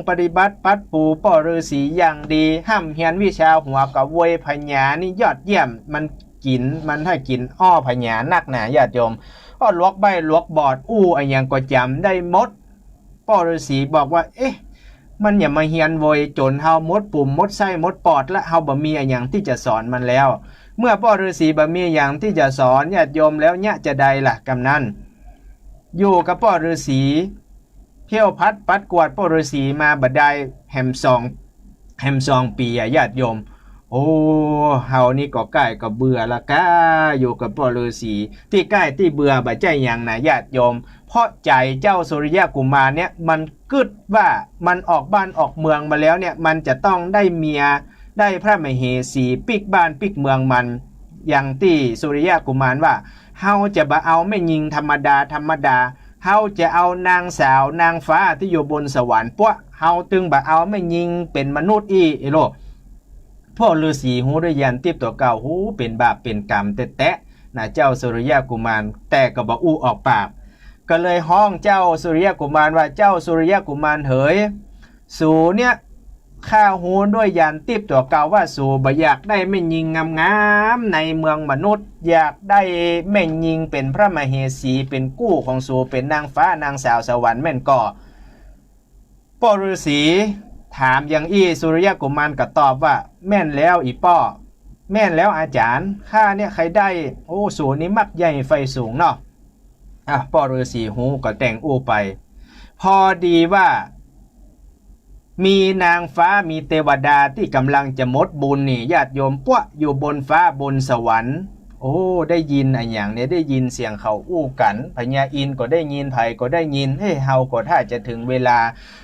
ปฏิบัติปัดปูป้อฤาษีอย่างดีห้ามเฮียนวิชาหัวกับโวยพญานี่ยอดเยี่ยมมันให้กินพญานักหนาญาติโยมลวกใบลวกบอดอันยังก็จำได้หมดป้อฤาษีบอกว่ามันอย่ามาเฮียนโวยจนเฮาหมดปุ่มหมดไส้หมดปอดและเฮาบ่มีอันยังที่จะสอนมันแล้วเมื่อป้อฤาษีบ่มีอย่างที่จะสอนญาติโยมแล้วเนี่ยจะใดล่ะกำนั้นอยู่กับป้อฤาษีเที่ยวพัดปัดกวาดป้อฤาษีมาบัดได้แฮมซองปีญาติโยมเฮานี่ก็ใกล้ก็เบื่อละก้าอยู่กับป้อฤาษีที่ใกล้ที่เบื่อบ่ใจอย่างนะญาติโยมเพราะใจเจ้าสุริยะกุมารเนี่ยมันกึดว่ามันออกบ้านออกเมืองมาแล้วเนี่ยมันจะต้องได้เมียได้พระมเหสีปิกบ้านปิกเมืองมันอย่างที่สุริยะกุมารว่าเฮาจะบ่เอาไม่ยิงธรรมดาเฮาจะเอานางสาวนางฟ้าที่อยู่บนสวรรค์พวกเฮาตึงบ่เอาไม่ยิงเป็นมนุษย์โลพ่อฤาษีหูด้วยยันติบตัวเก่าหูเป็นบาปเป็นกรรมแตะนะเจ้าสุริยะกุมารแต่ก็บ่ออกปากก็เลยห้องเจ้าสุริยะกุมารว่าเจ้าสุริยะกุมารเอ๋ยสูเนี่ยข้าหูด้วยยันติบตัวเก่าว่าสูบ่อยากได้แม่ยิงงามๆในเมืองมนุษย์อยากได้แม่ยิงเป็นพระมเหสีเป็นกู้ของสูเป็นนางฟ้านางสาวสวรรค์แม่นก่อป้อฤาษีถามอย่างสุริยะกุมารก็ตอบว่าแม่นแล้วป้อแม่นแล้วอาจารย์ข้าเนี่ยใครได้สูนี้มักใหญ่ไฟสูงเนาะป้อฤาษีหูก็แต่งไปพอดีว่ามีนางฟ้ามีเทวดาที่กำลังจะหมดบุญนี่ญาติโยมปั้วอยู่บนฟ้าบนสวรรค์ได้ยินอย่างนี้ได้ยินเสียงเขากันพญาอินก็ได้ยินไผก็ได้ยินเฮาก็ถ้าจะถึงเวลา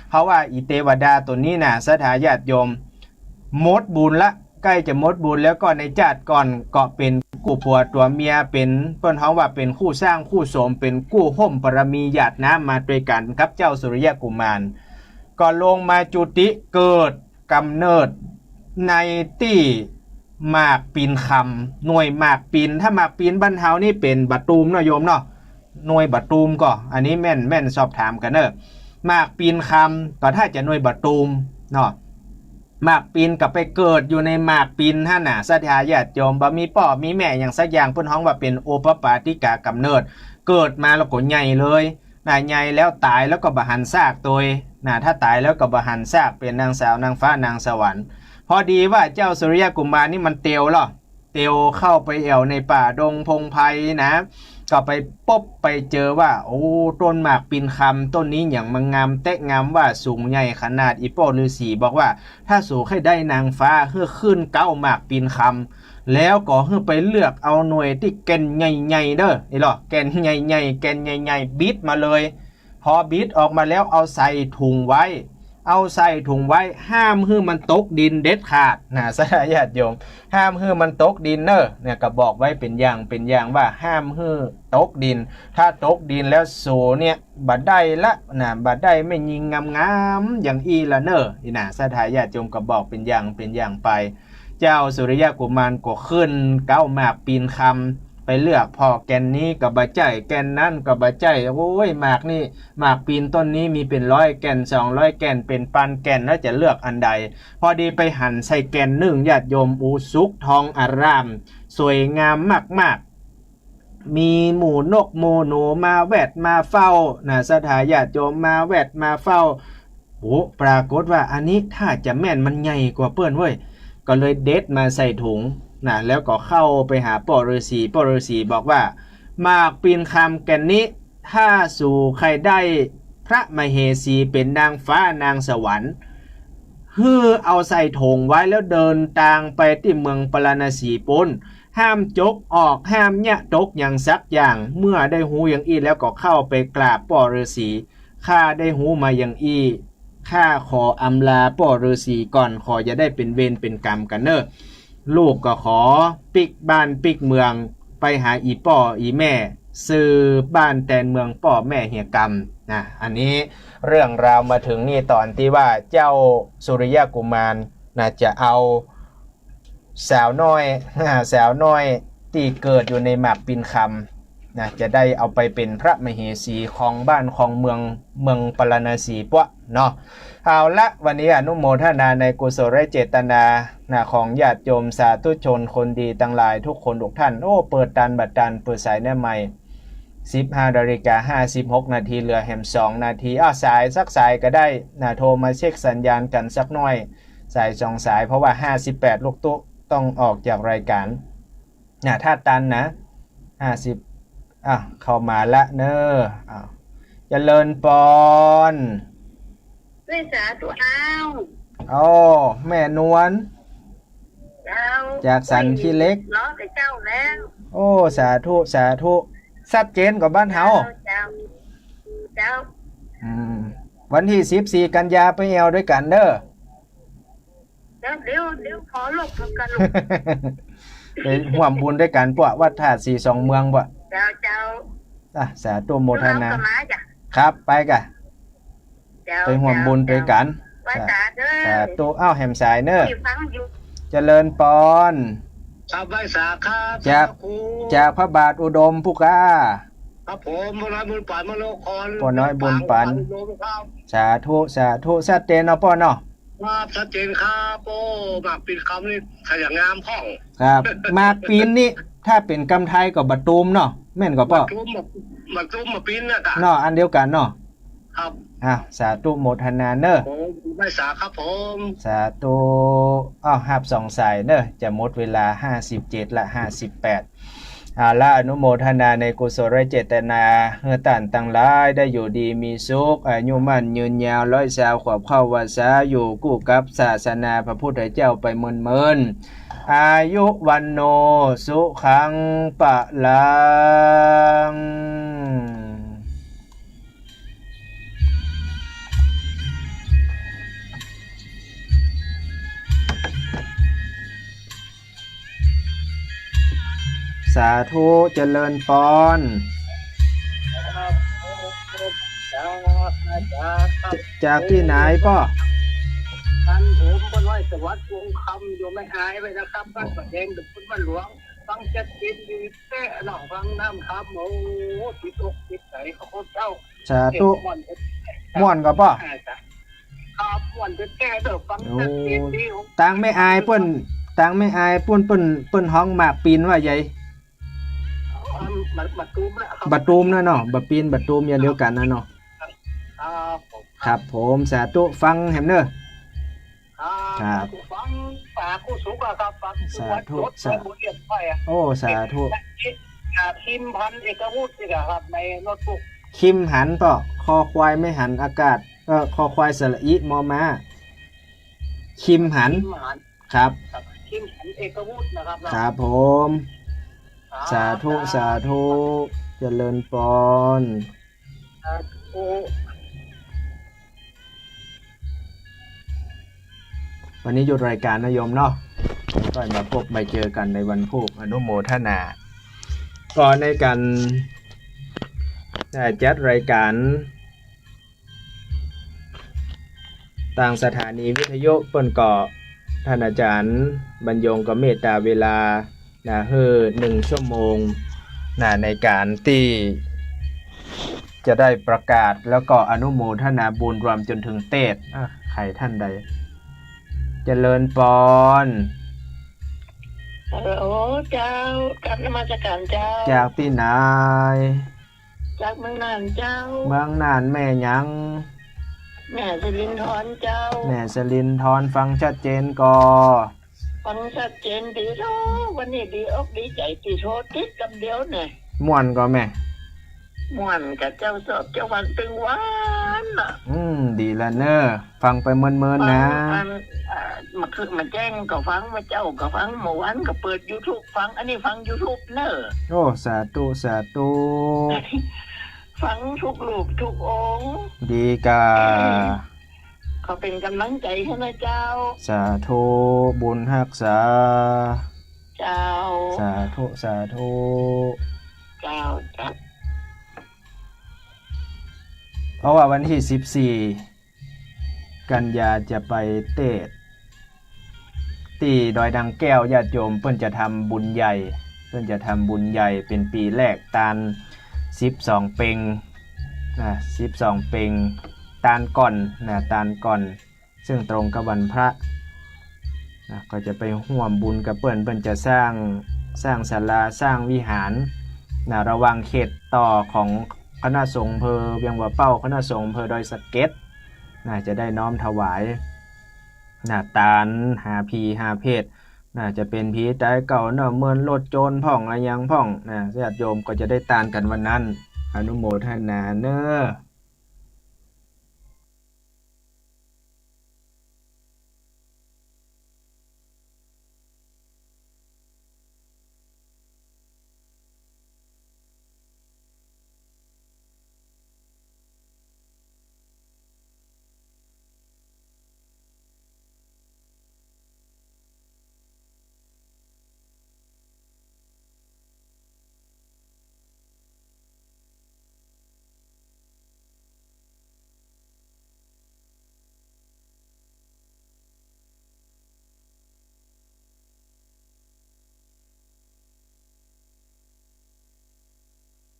เพราะว่าเทวดาตัวนี้น่ะสถาญาติโยมหมดบุญละ ใกล้จะหมดบุญแล้วก็ในจัดก่อนก็เป็นกู้ผัวตัวเมียเป็นเปิ้นฮ้องว่าเป็นคู่สร้างคู่สมเป็นกู้ห่มบารมีญาติน้ำมาด้วยกันครับเจ้าสุริยกุมารก็ลงมาจุติเกิดกำเนิดในที่หมากปีนคำหน่วยหมากปีนถ้าหมากปีนบ้านเฮานี่เป็นบัดตูมเนาะโยมเนาะหน่วยบัดตูมก็อันนี้แม่นสอบถามกันเนอะหมากปีนคำก็ถ้าจะหน่วยบัดตูมเนาะหมากปีนกับไปเกิดอยู่ในหมากปีนท่านน่ะสัทธาญาติโยมบ่มีพ่อมีแม่อย่างสักอย่างเพิ่นฮ้องว่าเป็นโอปปาติกากำเนิดเกิดมาแล้วก็ใหญ่เลยน่ะใหญ่แล้วตายแล้วก็บ่หันซากตัวน่ะถ้าตายแล้วก็บ่หันซากเป็นนางสาวนางฟ้านางสวรรค์พอดีว่าเจ้าสุริยกุมารนี่มันเตียวหรอเตียวเข้าไปแอวในป่าดงพงไพนะก็ไปพบไปเจอว่าโอ้ต้นหมากปีนคำต้นนี้อย่างมันงามเตะงามว่าสูงใหญ่ขนาดอีโป้ฤาษีบอกว่าถ้าสูงให้ได้นางฟ้าเพื่อขึ้นเก้าหมากปีนคำแล้วก็เพื่อไปเลือกเอาหน่วยที่แกนใหญ่ๆเด้อนี่หรอแกนใหญ่ๆแกนใหญ่ๆบิดมาเลยพอบิดออกมาแล้วเอาใส่ถุงไว้เอาใส่ถุงไว้ห้ามให้มันตกดินเด็ดขาดนะสาญาติโยมห้ามให้มันตกดินเนอะเนี่ยก็บอกไว้เป็นอย่างว่าห้ามให้ตกดินถ้าตกดินแล้วโสเนี่ยบัดได้ละนะบัดได้ไม่ยิงงามๆอย่างอีละเนอะนี่นะสาญาติโยมก็บอกเป็นอย่างไปเจ้าสุริยกุมารก็ขึ้นเก้าหมากปีนคำไปเลือกพอแกนนี้กับบะใจแกนนั้นกับบะใจโอ้ยหมากนี่หมากปีนต้นนี้มีเป็น100 แกน200 แกนเป็นพันแกนแล้วจะเลือกอันใดพอดีไปหั่นใส่แกนหนึ่งญาติโยมอูสุกทองอารามสวยงามมากๆมีหมูนกหมูหนูมาแวดมาเฝ้านะสถาญาติโยมมาแวดมาเฝ้าโอ้ปรากฏว่าอันนี้ถ้าจะแม่นมันใหญ่กว่าเปิ้นเว้ยก็เลยเด็ดมาใส่ถุงนะแล้วก็เข้าไปหาพ่อฤาษีบอกว่าหมากปีนคำแก่นนี้ถ้าสู่ใครได้พระมเหสีเป็นนางฟ้านางสวรรค์เอาใส่ถุงไว้แล้วเดินทางไปที่เมืองปราณสีปนห้ามจกออกห้ามเนี่ยตกอย่างสักอย่างเมื่อได้หูอย่างอี้แล้วก็เข้าไปกราบพ่อฤาษีข้าได้หูมาอย่างอี้ข้าขออำลาพ่อฤาษีก่อนขอจะได้เป็นเวรเป็นกรรมกันเนอะลูกก็ขอปิกบ้านปิกเมืองไปหาอีป่ออีแม่ซื้อบ้านแตนเมืองป่อแม่เหียกรรมนะอันนี้เรื่องราวมาถึงนี่ตอนที่ว่าเจ้าสุริยกุมารนะจะเอาสาวน้อยที่เกิดอยู่ในหมากปีนคำนะจะได้เอาไปเป็นพระมเหสีของบ้านของเมืองปราณสีปะเนาะเอาละวันนี้อนุโมทนาในกุศลเจตนาของญาติโยมสาธุชนคนดีทั้งหลายทุกคนทุกท่านโอ้เปิดตันบัดตันเปิดสายแน่ใหม่15:56 นาทีเหลือแหม2 นาทีสายสักสายก็ได้โทรมาเช็คสัญญาณกันสักหน่อยสาย2 สายเพราะว่า58ลูกตุ๊ต้องออกจากรายการถ้าตันนะ50เข้ามาละเนอะเจริญปอนด้วยสาธุอ้าวแม่นวลจากสันขี้เล็กล้อแต่เจ้าแล้วสาธุชัดเจนกว่าบ้านเฮาเจ้าวันที่14 กันยาไปแอวด้วยกันเด้อเดี๋ยวขอลบกัน ไปร่วมบุญด้วยกันพวกวัดธาตุ42เมืองบ่เจ้าสาธุโมทนาครับไปกะไปร่วมบุญด้วยกันสาธุแหมสายเนอะเจริญปอนครับไว้สาครับจากพระบาทอุดมผู้กล้าครับผมพ่อน้อยบุญปันมโนครพ่อน้อยบุญปันสาธุชัดเจนเนาะพ่อเนาะครับชัดเจนครับหมากปีนคำนี่ขยันงามพ่องครับหมากปีนนี่ถ้าเป็นกำไทยกับบัดตูมเนาะแม่นกว่าป่ะบัดตูมมาปีนน่ะกะเนาะอันเดียวกันเนาะครับสาธุโมทนาเนอะไม่สาครับผมสาธุหับ2 สายเนอะจะหมดเวลา57ละ58ละอนุโมทนาในกุศลเจตนาเฮือตันตั้งหลายได้อยู่ดีมีสุขอายุมั่นยืนยาว100 ขวบเข้าวาสาอยู่กู้กับศาสนาพระพุทธเจ้าไปเมินอายุวันโนสุขังปะลัง สาธุเจริญพร ครับครับ จากที่ไหนพ่อ ท่านผมเป็นไว้สวัสดิ์วงคำอยู่ไม่หายไปนะครับบ้านประเดงดุคุณบ้านหลวงฟังจัดกินดีเต้หนองฟังน้ำครับโอ้ติดอกติดใจเขาเจ้า สาธุ ม่วน ม่วนก็พ่อ ครับม่วนแท้ๆเด้อฟังจัดกินดีของ ตังไม่อายเปิ้นตังไม่อายเปิ้นห้องหมากปีนว่าใหญ่ มาตูมแล้วครับ บัดตูมนะเนาะบัดปีนบัดตูมอย่างเดียวกันนะเนาะ ครับผม ครับผมสาธุฟังแฮมเนอร์ ครับฟังฝากผู้สูงอะครับฟัง สาธุ รถบุญเรียบไปอะ โอ้สาธุ พิมพ์พันเอกวุฒินี่ครับในโน้ตบุ๊ก คิมหันต่อคอควายไม่หันอากาศคอควายสระอิมอมาคิมหัน พิมพ์หัน ครับ ครับพิมพ์หันเอกวุฒินะครับ ครับผม สาธุสาธุเจริญพร สาธุ วันนี้หยุดรายการนะโยมเนาะก็มาพบมาเจอกันในวันพุธอนุโมทนาก่อนในการจัดรายการต่างสถานีวิทยุเปิ้นก็ท่านอาจารย์บรรยงก็เมตตาเวลา1 ชั่วโมงในการที่จะได้ประกาศแล้วก็อนุโมทนาบุญรวมจนถึงเทศน์ใครท่านใดเจริญพร ฮัลโหลเจ้ากับนมัสการเจ้า จากที่ไหน จากเมืองน่านเจ้า เมืองน่านแม่หยัง แม่สิรินทรเจ้า แม่สลินทรฟังชัดเจนก่อ ฟังชัดเจนดีเนาะวันนี้ดีอกดีใจตีโทษติดกับเดียวเนี่ย ม่วนก็แม่ ม่วนกับเจ้าสอบเจ้าวันตึงหวานอ่ะ ดีละเนอฟังไปเมินๆนะ ฟังมาคือมาแจ้งก็ฟังมาเจ้าก็ฟังเมื่อวานก็เปิด YouTube ฟังอันนี้ฟัง YouTube เนอะ โอ้สาธุสาธุ ฟังทุกรูปทุกองค์ ดีกา เขาเป็นกำลังใจให้นะเจ้า สาธุบุญรักษา เจ้า สาธุสาธุ เจ้าจ้า เพราะว่าวันที่14 กันยาจะไปเทศน์ที่ดอยดังแก้วญาติโยมเพิ่นจะทำบุญใหญ่เป็นปีแรกตาล12 เปง12 เปงตาลก่อนตาลก่อนซึ่งตรงกับวันพระก็จะไปร่วมบุญกับเพิ่นจะสร้างศาลาสร้างวิหารระหว่างเขตต่อของคณะสงฆ์อำเภอเวียงบ่อเป้าคณะสงฆ์อำเภอดอยสะเก็ดจะได้น้อมถวายตาลหาพีหาเพศจะเป็นผีตายเก่าเมินรถโจรพ่องอะไรยังพ่องญาติโยมก็จะได้ตานกันวันนั้นอนุโมทนาเนอ